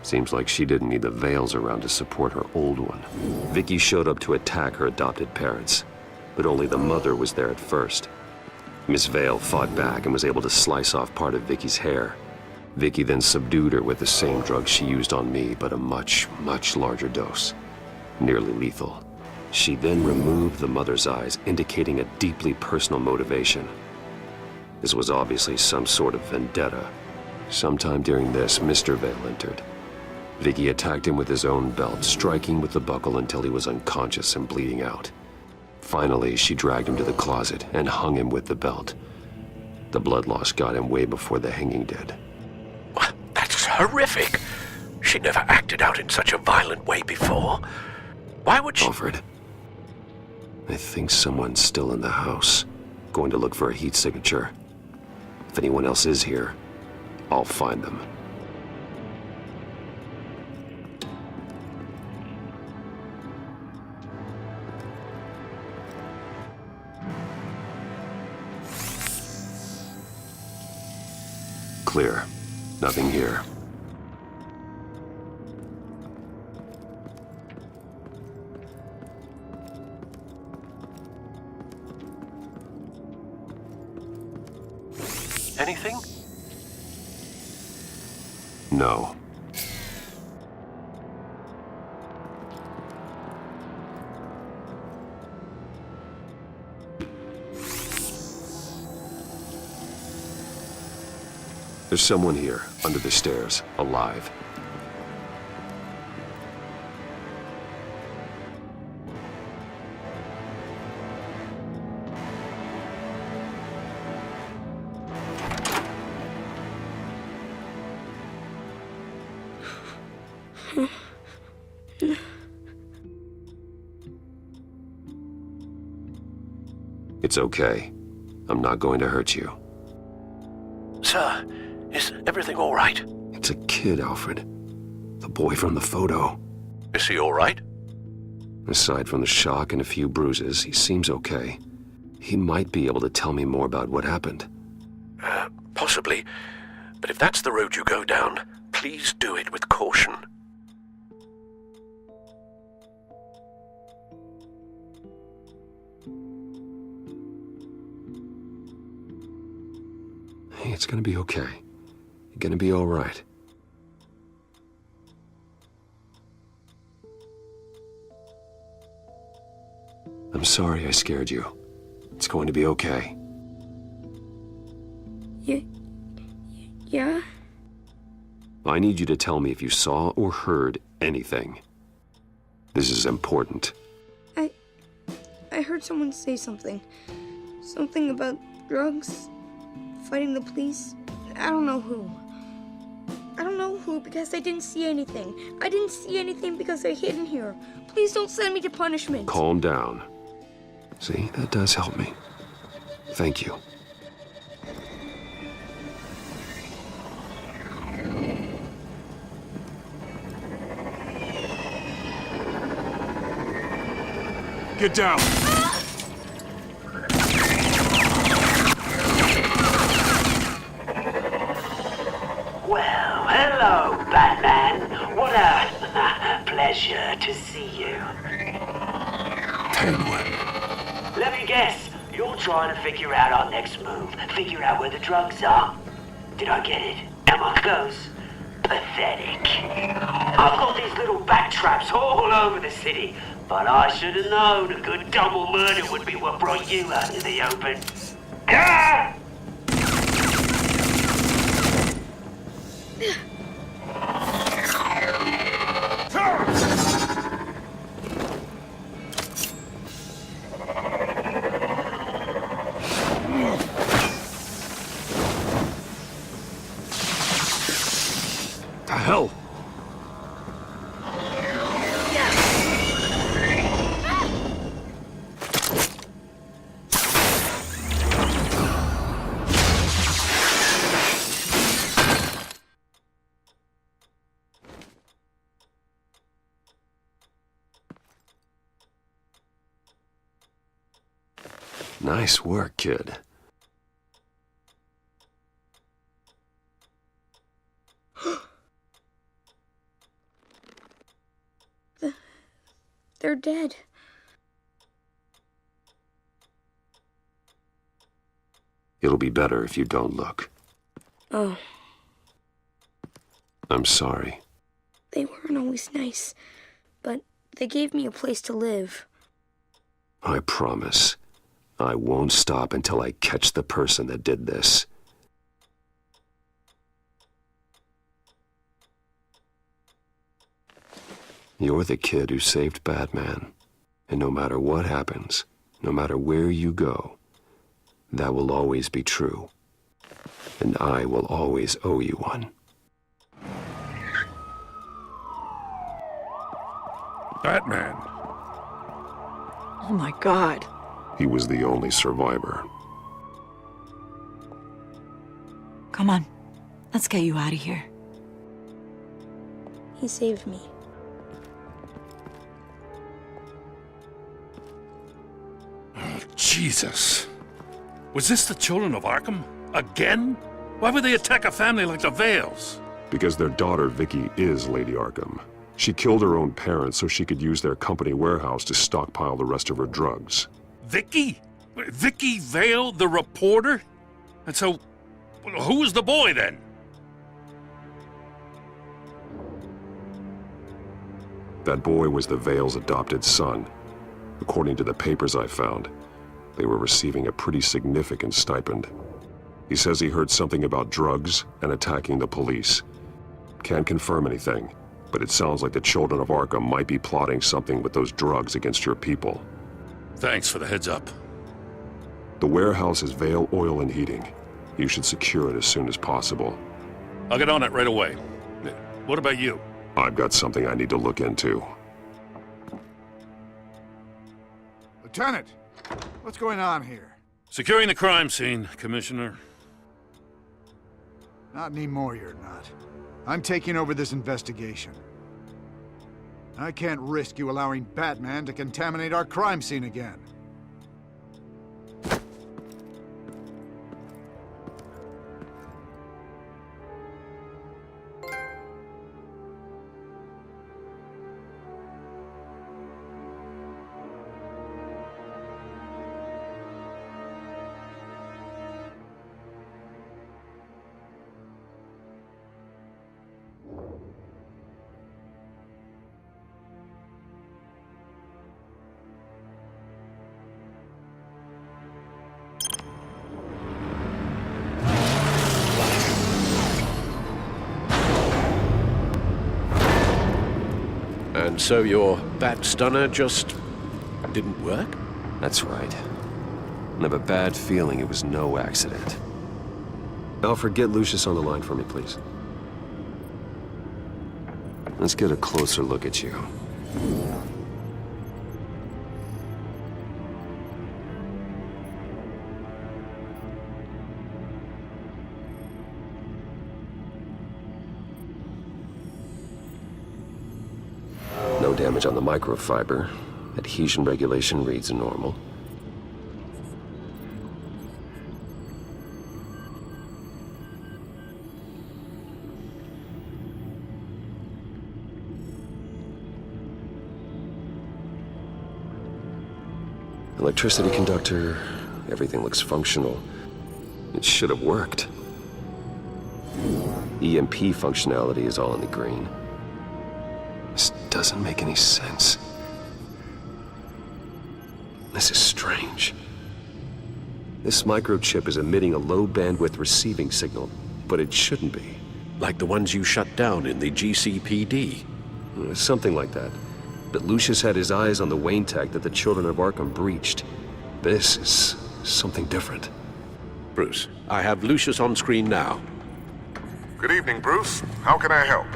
seems like she didn't need the Vales around to support her old one. Vicky showed up to attack her adopted parents, but only the mother was there at first. Miss Vale fought back and was able to slice off part of Vicky's hair. Vicky then subdued her with the same drug she used on me, but a much, much larger dose. Nearly lethal. She then removed the mother's eyes, indicating a deeply personal motivation. This was obviously some sort of vendetta. Sometime during this, Mr. Vale entered. Vicky attacked him with his own belt, striking with the buckle until he was unconscious and bleeding out. Finally, she dragged him to the closet and hung him with the belt. The blood loss got him way before the hanging did. That's horrific. She never acted out in such a violent way before. Why would she... Alfred, I think someone's still in the house. Going to look for a heat signature. If anyone else is here, I'll find them. Clear. Nothing here. Anything? No. There's someone here, under the stairs, alive. It's okay. I'm not going to hurt you. Sir, is everything all right? It's a kid, Alfred. The boy from the photo. Is he all right? Aside from the shock and a few bruises, he seems okay. He might be able to tell me more about what happened. Possibly. But if that's the road you go down, please do it with caution. Hey, it's gonna be okay. You're gonna be all right. I'm sorry I scared you. It's going to be okay. Yeah? I need you to tell me if you saw or heard anything. This is important. I heard someone say something. Something about drugs, fighting the police. I don't know who. I don't know who because I didn't see anything. I didn't see anything because I hid in here. Please don't send me to punishment. Calm down. See, that does help me. Thank you. Get down! Well, hello, Batman. What a pleasure to see you. Let me guess, you're trying to figure out our next move. Figure out where the drugs are. Did I get it? Am I close? Pathetic. I've got these little bat traps all over the city, but I should have known a good double murder would be what brought you out to the open. Ah! The hell? Nice work, kid. They're dead. It'll be better if you don't look. Oh, I'm sorry. they weren't always nice, but they gave me a place to live. I promise. I won't stop until I catch the person that did this. You're the kid who saved Batman. And no matter what happens, no matter where you go, that will always be true. And I will always owe you one. Batman. Oh my God. He was the only survivor. Come on. Let's get you out of here. He saved me. Oh, Jesus. Was this the children of Arkham? Again? Why would they attack a family like the Vales? Because their daughter, Vicky, is Lady Arkham. She killed her own parents so she could use their company warehouse to stockpile the rest of her drugs. Vicky? Vicky Vale, the reporter? And so, who was the boy then? That boy was the Vale's adopted son. According to the papers I found, they were receiving a pretty significant stipend. He says he heard something about drugs and attacking the police. Can't confirm anything, but it sounds like the children of Arkham might be plotting something with those drugs against your people. Thanks for the heads up. The warehouse is Vale Oil and Heating. You should secure it as soon as possible. I'll get on it right away. What about you? I've got something I need to look into. Lieutenant, what's going on here? Securing the crime scene, Commissioner. Not anymore, you're not. I'm taking over this investigation. I can't risk you allowing Batman to contaminate our crime scene again. And so your bat stunner just didn't work? That's right. and I have a bad feeling it was no accident. Alfred, get Lucius on the line for me, please. Let's get a closer look at you. No damage on the microfiber. Adhesion regulation reads normal. Electricity conductor, everything looks functional. It should have worked. EMP functionality is all in the green. This doesn't make any sense. This is strange. This microchip is emitting a low-bandwidth receiving signal, but it shouldn't be. Like the ones you shut down in the GCPD? Something like that. But Lucius had his eyes on the Wayne tag that the Children of Arkham breached. This is something different. Bruce, I have Lucius on screen now. Good evening, Bruce. How can I help?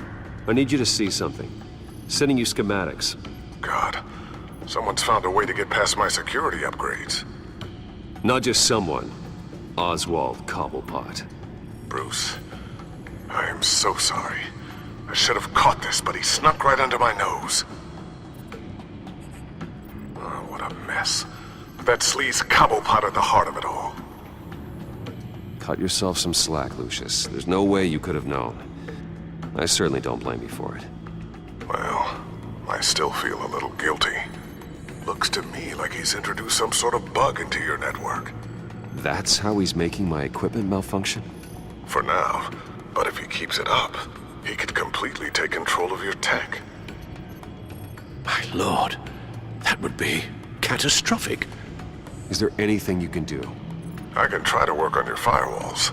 I need you to see something. Sending you schematics. God, someone's found a way to get past my security upgrades. Not just someone. Oswald Cobblepot. Bruce, I am so sorry. I should have caught this, but he snuck right under my nose. Oh, what a mess. That sleaze Cobblepot at the heart of it all. Cut yourself some slack, Lucius. There's no way you could have known. I certainly don't blame you for it. Well, I still feel a little guilty. Looks to me like he's introduced some sort of bug into your network. That's how he's making my equipment malfunction? For now, but if he keeps it up, he could completely take control of your tech. My lord, that would be catastrophic. Is there anything you can do? I can try to work on your firewalls,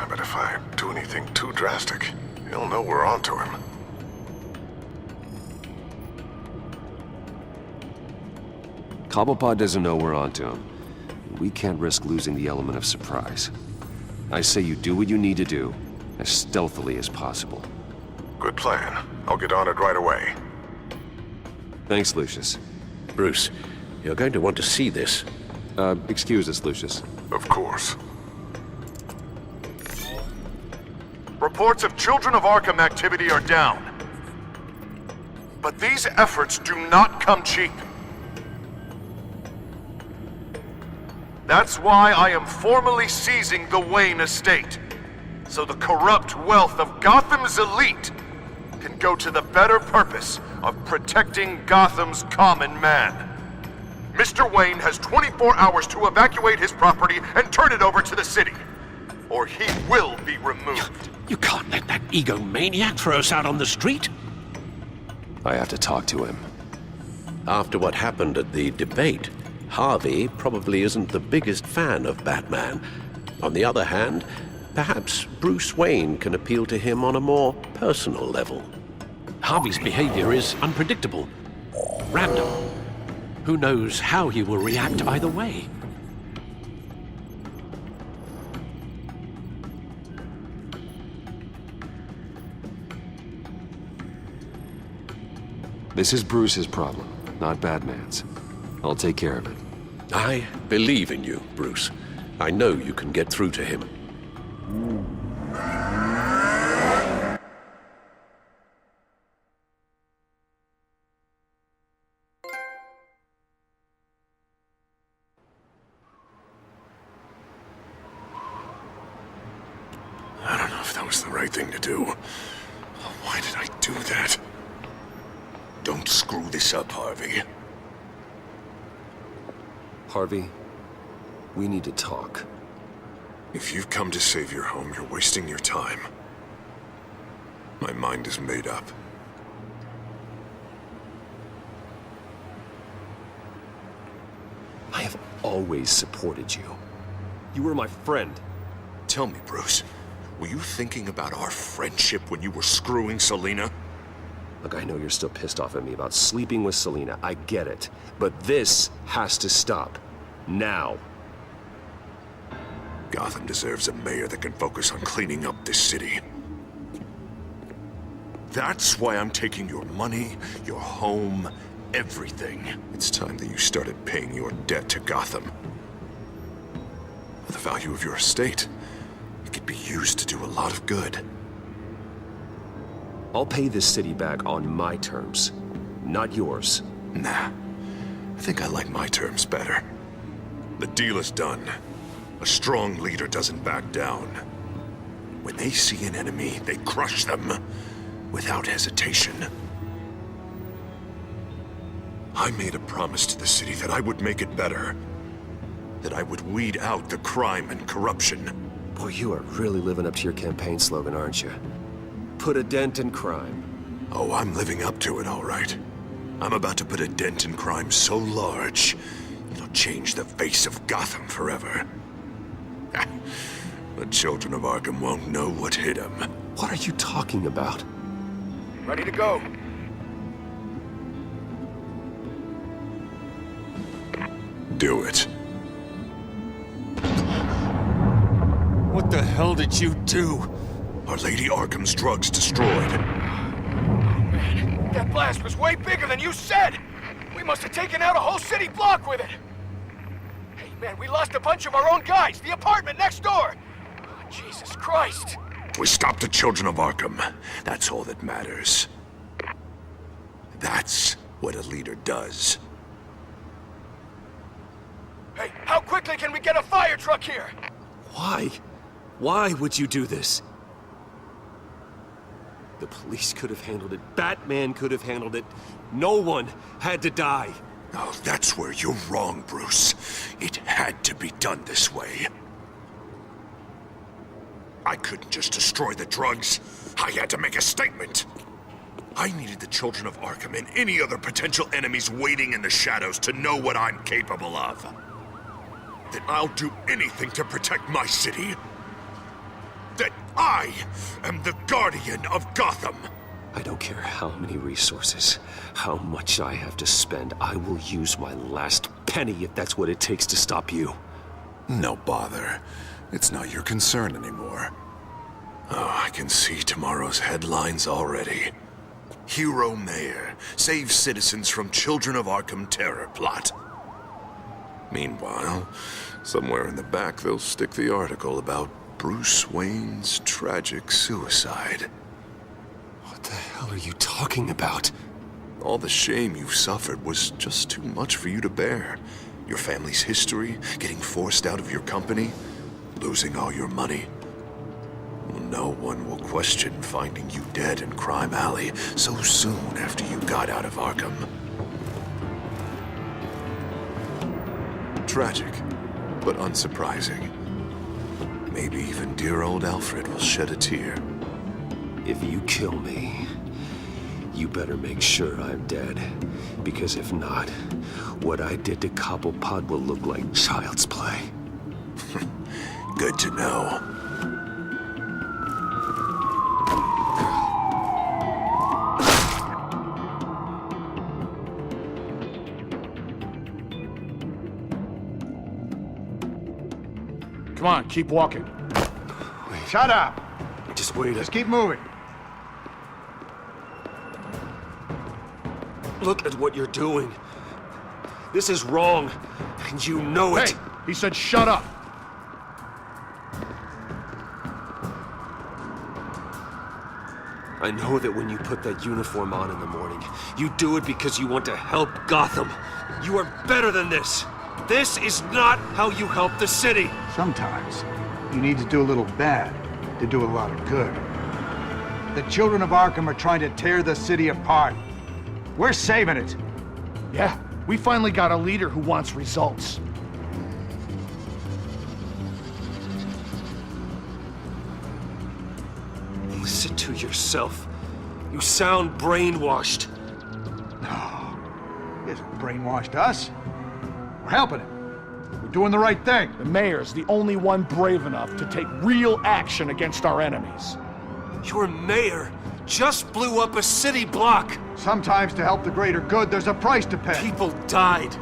but if I do anything too drastic, he'll know we're onto him. Cobblepot doesn't know we're onto him. We can't risk losing the element of surprise. I say you do what you need to do, as stealthily as possible. Good plan. I'll get on it right away. Thanks, Lucius. Bruce, you're going to want to see this. Excuse us, Lucius. Of course. Reports of Children of Arkham activity are down. But these efforts do not come cheap. That's why I am formally seizing the Wayne estate, so the corrupt wealth of Gotham's elite can go to the better purpose of protecting Gotham's common man. Mr. Wayne has 24 hours to evacuate his property and turn it over to the city, or he will be removed. You can't let that egomaniac throw us out on the street. I have to talk to him. After what happened at the debate, Harvey probably isn't the biggest fan of Batman. On the other hand, perhaps Bruce Wayne can appeal to him on a more personal level. Harvey's behavior is unpredictable, random. Who knows how he will react either way? This is Bruce's problem, not Batman's. I'll take care of it. I believe in you, Bruce. I know you can get through to him. I don't know if that was the right thing to do. Why did I do that? Don't screw this up, Harvey. Harvey, we need to talk. If you've come to save your home, you're wasting your time. My mind is made up. I have always supported you. You were my friend. Tell me, Bruce, were you thinking about our friendship when you were screwing Selina? Look, I know you're still pissed off at me about sleeping with Selina. I get it. But this has to stop. Now. Gotham deserves a mayor that can focus on cleaning up this city. That's why I'm taking your money, your home, everything. It's time that you started paying your debt to Gotham. The value of your estate, it could be used to do a lot of good. I'll pay this city back on my terms, not yours. Nah, I think I like my terms better. The deal is done. A strong leader doesn't back down. When they see an enemy, they crush them without hesitation. I made a promise to the city that I would make it better. That I would weed out the crime and corruption. Boy, you are really living up to your campaign slogan, aren't you? Put a dent in crime. Oh, I'm living up to it, all right. I'm about to put a dent in crime so large, it'll change the face of Gotham forever. The children of Arkham won't know what hit them. What are you talking about? Ready to go. Do it. What the hell did you do? Our Lady Arkham's drugs destroyed. Man, that blast was way bigger than you said! We must have taken out a whole city block with it! Hey, man, we lost a bunch of our own guys! The apartment next door! Oh, Jesus Christ! We stopped the children of Arkham. That's all that matters. That's what a leader does. Hey, how quickly can we get a fire truck here? Why? Why would you do this? The police could have handled it. Batman could have handled it. No one had to die. Oh, that's where you're wrong, Bruce. It had to be done this way. I couldn't just destroy the drugs. I had to make a statement. I needed the children of Arkham and any other potential enemies waiting in the shadows to know what I'm capable of. That I'll do anything to protect my city. That I am the guardian of Gotham. I don't care how many resources, how much I have to spend. I will use my last penny if that's what it takes to stop you. No bother. It's not your concern anymore. Oh, I can see tomorrow's headlines already. Hero Mayor saves citizens from Children of Arkham terror plot. Meanwhile, somewhere in the back they'll stick the article about Bruce Wayne's tragic suicide. What the hell are you talking about? All the shame you've suffered was just too much for you to bear. Your family's history, getting forced out of your company, losing all your money. No one will question finding you dead in Crime Alley so soon after you got out of Arkham. Tragic, but unsurprising. Maybe even dear old Alfred will shed a tear. If you kill me, you better make sure I'm dead. Because if not, what I did to Cobblepot will look like child's play. Good to know. Come on, keep walking. Wait. Shut up! Just wait. Just keep moving. Look at what you're doing. This is wrong, and you know it. Hey, he said shut up. I know that when you put that uniform on in the morning, you do it because you want to help Gotham. You are better than this. This is not how you help the city. Sometimes you need to do a little bad to do a lot of good. The children of Arkham are trying to tear the city apart. We're saving it. Yeah, we finally got a leader who wants results. Listen to yourself. You sound brainwashed. No, he hasn't brainwashed us. We're helping him. We're doing the right thing. The mayor's the only one brave enough to take real action against our enemies. Your mayor just blew up a city block. Sometimes to help the greater good, there's a price to pay. People died.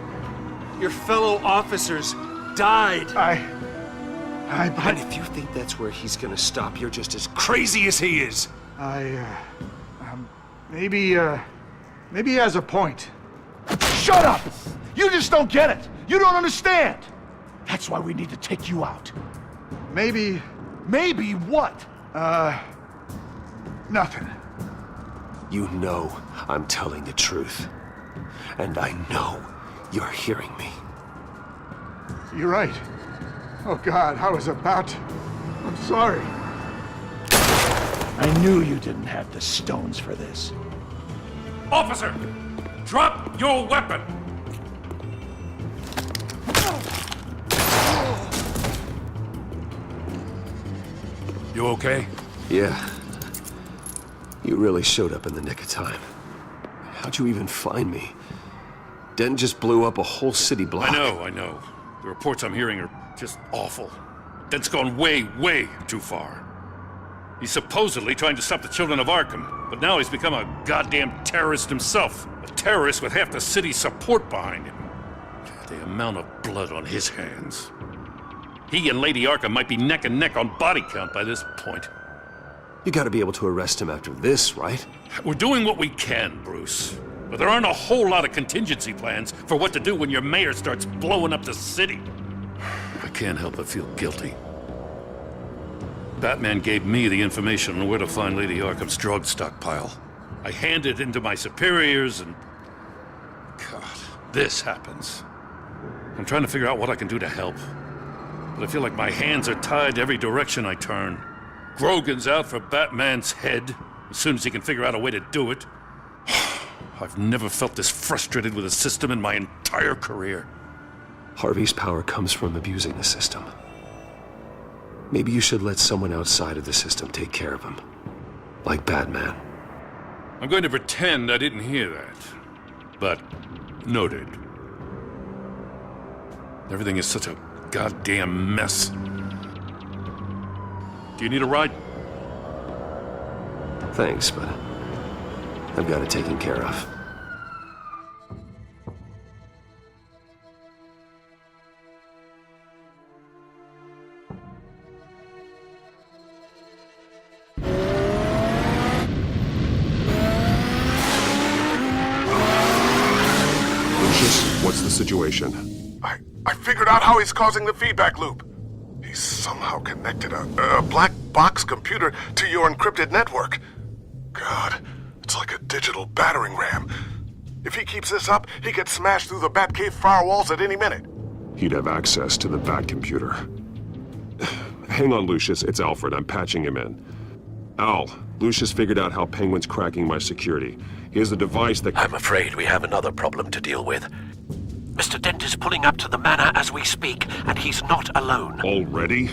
Your fellow officers died. I And if you think that's where he's gonna stop, you're just as crazy as he is. Maybe he has a point. Shut up! You just don't get it. You don't understand. That's why we need to take you out. Maybe... Maybe what? Nothing. You know I'm telling the truth. And I know you're hearing me. You're right. Oh God, I was about to... I'm sorry. I knew you didn't have the stones for this. Officer! Drop your weapon! You okay? Yeah. You really showed up in the nick of time. How'd you even find me? Den just blew up a whole city block. I know. The reports I'm hearing are just awful. Den's gone way, way too far. He's supposedly trying to stop the children of Arkham, but now he's become a goddamn terrorist himself. A terrorist with half the city's support behind him. The amount of blood on his hands. He and Lady Arkham might be neck and neck on body count by this point. You gotta be able to arrest him after this, right? We're doing what we can, Bruce. But there aren't a whole lot of contingency plans for what to do when your mayor starts blowing up the city. I can't help but feel guilty. Batman gave me the information on where to find Lady Arkham's drug stockpile. I handed it into my superiors and... God, this happens. I'm trying to figure out what I can do to help. But I feel like my hands are tied every direction I turn. Grogan's out for Batman's head, as soon as he can figure out a way to do it. I've never felt this frustrated with a system in my entire career. Harvey's power comes from abusing the system. Maybe you should let someone outside of the system take care of him. Like Batman. I'm going to pretend I didn't hear that. But, noted. Everything is such a goddamn mess. Do you need a ride? Thanks, but I've got it taken care of. Lucius, what's the situation? I figured out how he's causing the feedback loop. He's somehow connected a black box computer to your encrypted network. God, it's like a digital battering ram. If he keeps this up, he gets smashed through the Batcave firewalls at any minute. He'd have access to the Bat computer. Hang on, Lucius. It's Alfred. I'm patching him in. Al, Lucius figured out how Penguin's cracking my security. He has a device that... I'm afraid we have another problem to deal with. Mr. Dent is pulling up to the manor as we speak, and he's not alone. Already?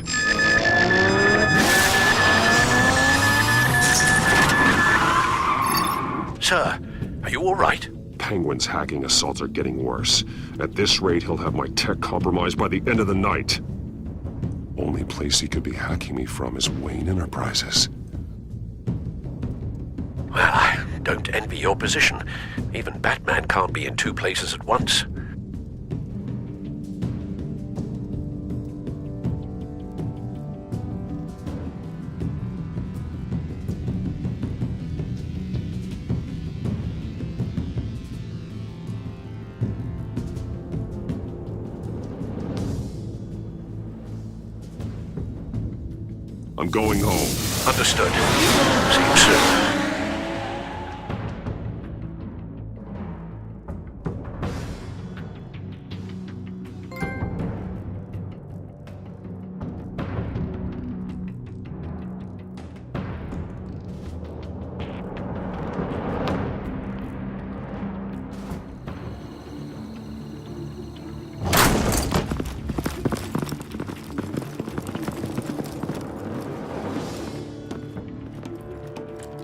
Sir, are you all right? Penguin's hacking assaults are getting worse. At this rate, he'll have my tech compromised by the end of the night. Only place he could be hacking me from is Wayne Enterprises. Well, I don't envy your position. Even Batman can't be in two places at once. I'm going home. Understood. See you soon.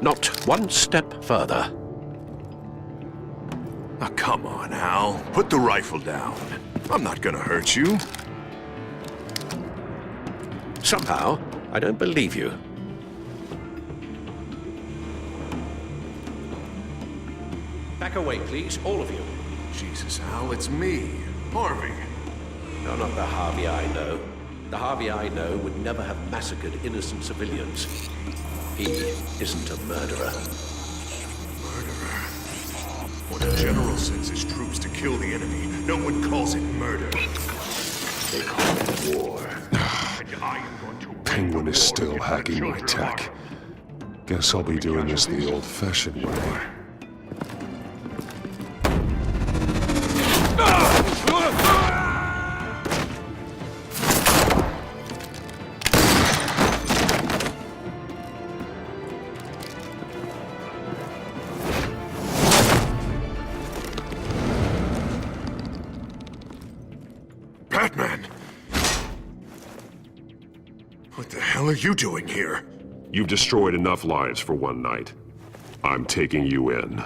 Not one step further. Oh, come on, Al. Put the rifle down. I'm not gonna hurt you. Somehow, I don't believe you. Back away, please, all of you. Jesus, Al, it's me, Harvey. No, not the Harvey I know. The Harvey I know would never have massacred innocent civilians. He isn't a murderer. Murderer? When a general sends his troops to kill the enemy, no one calls it murder. They call it war. And I am going to Penguin is still hacking my tech. Guess I'll be doing this the old-fashioned way. Batman! What the hell are you doing here? You've destroyed enough lives for one night. I'm taking you in.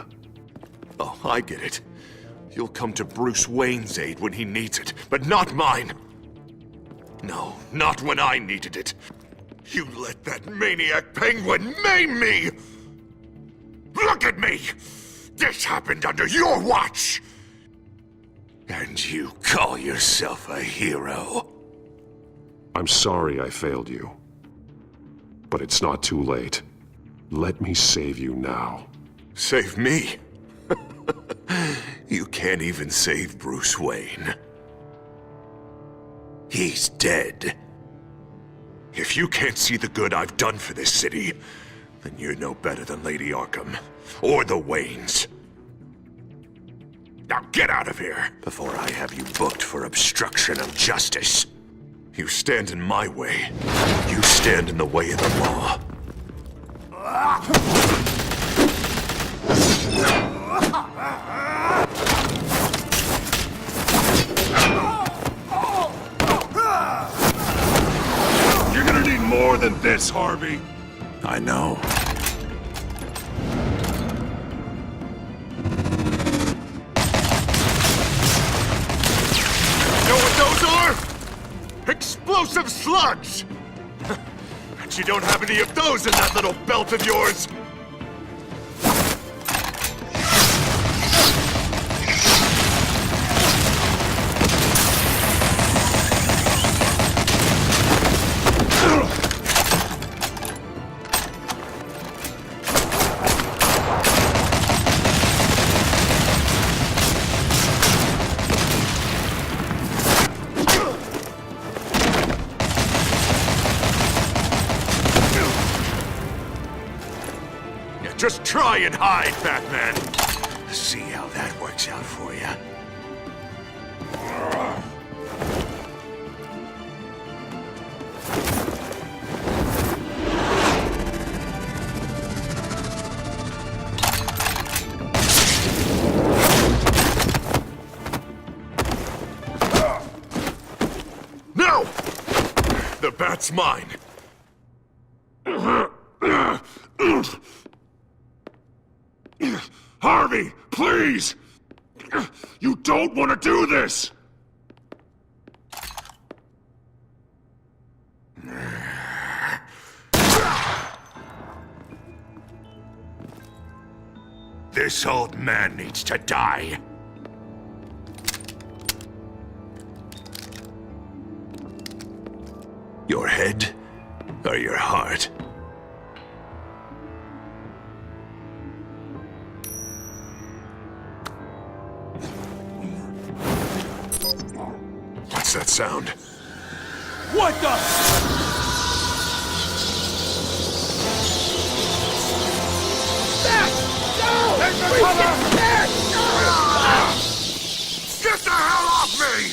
Oh, I get it. You'll come to Bruce Wayne's aid when he needs it, but not mine. No, not when I needed it. You let that maniac Penguin maim me! Look at me! This happened under your watch! And you call yourself a hero? I'm sorry I failed you. But it's not too late. Let me save you now. Save me? You can't even save Bruce Wayne. He's dead. If you can't see the good I've done for this city, then you're no better than Lady Arkham, or the Waynes. Now get out of here, before I have you booked for obstruction of justice. You stand in my way. You stand in the way of the law. You're gonna need more than this, Harvey. I know. Know what those are? Explosive slugs! Bet you don't have any of those in that little belt of yours! Just try and hide, Batman. See how that works out for you. No! The bat's mine. Harvey, please! You don't want to do this! This old man needs to die. Your head or your heart? What's that sound? What the? Get the hell off me!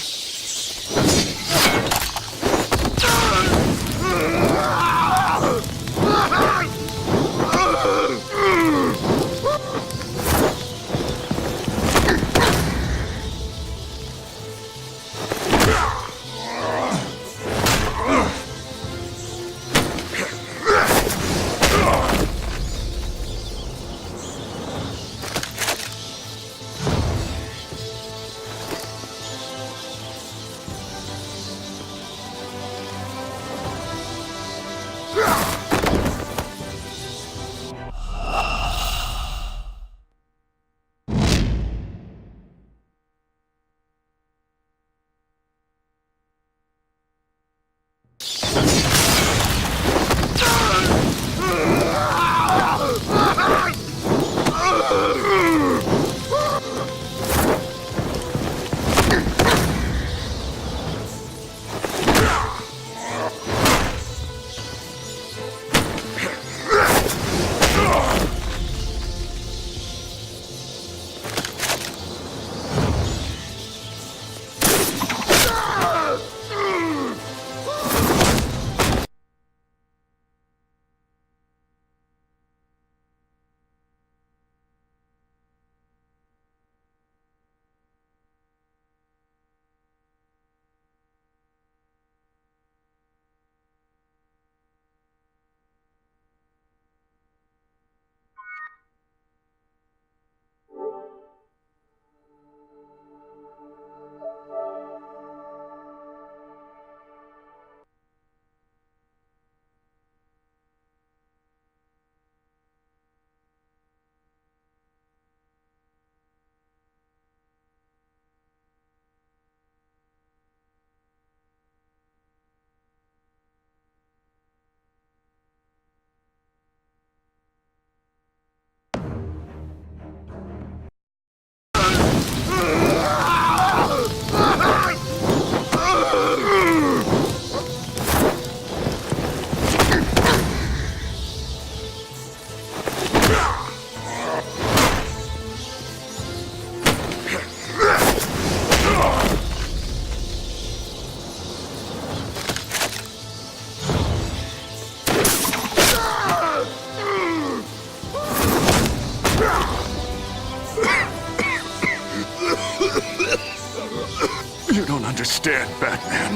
understand, Batman.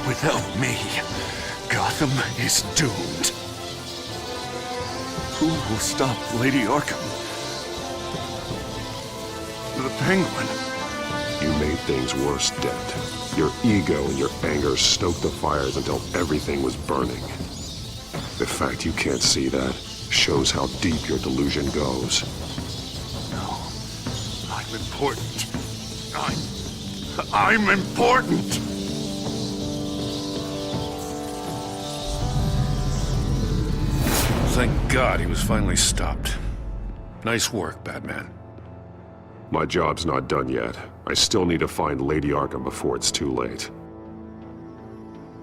Without me, Gotham is doomed. Who will stop Lady Arkham? The Penguin. You made things worse, Dent. Your ego and your anger stoked the fires until everything was burning. The fact you can't see that shows how deep your delusion goes. No. I'm important. I'm important! Thank God he was finally stopped. Nice work, Batman. My job's not done yet. I still need to find Lady Arkham before it's too late.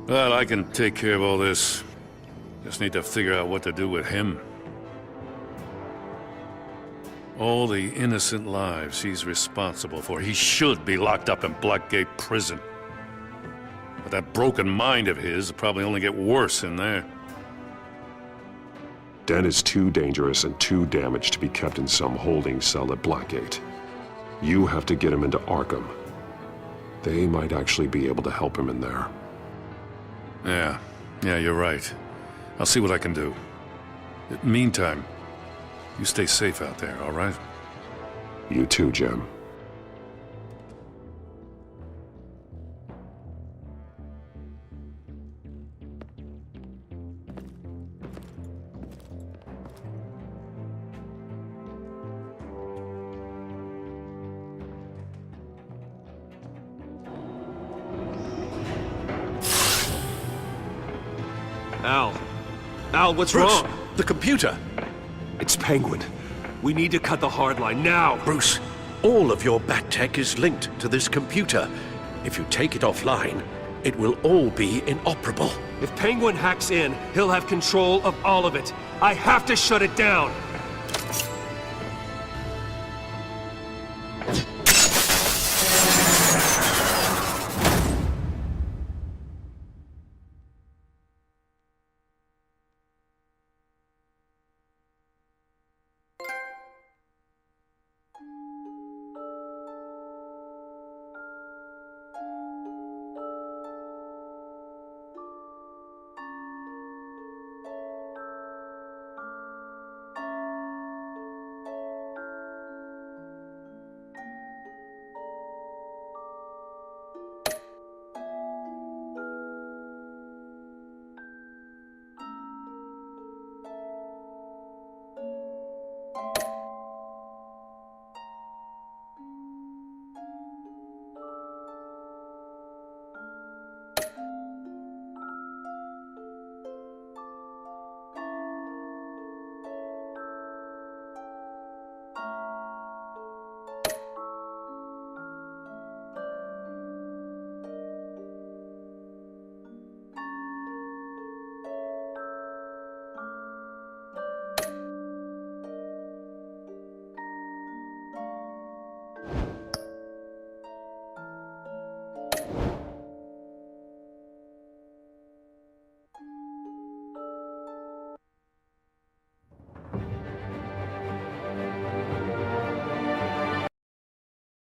Well, I can take care of all this. Just need to figure out what to do with him. All the innocent lives he's responsible for. He should be locked up in Blackgate Prison. But that broken mind of his will probably only get worse in there. Dent is too dangerous and too damaged to be kept in some holding cell at Blackgate. You have to get him into Arkham. They might actually be able to help him in there. Yeah, you're right. I'll see what I can do. Meantime, you stay safe out there, all right? You too, Jim. Al, what's Bruce, wrong? The computer. It's Penguin. We need to cut the hard line now. Bruce, all of your bat tech is linked to this computer. If you take it offline, it will all be inoperable. If Penguin hacks in, he'll have control of all of it. I have to shut it down.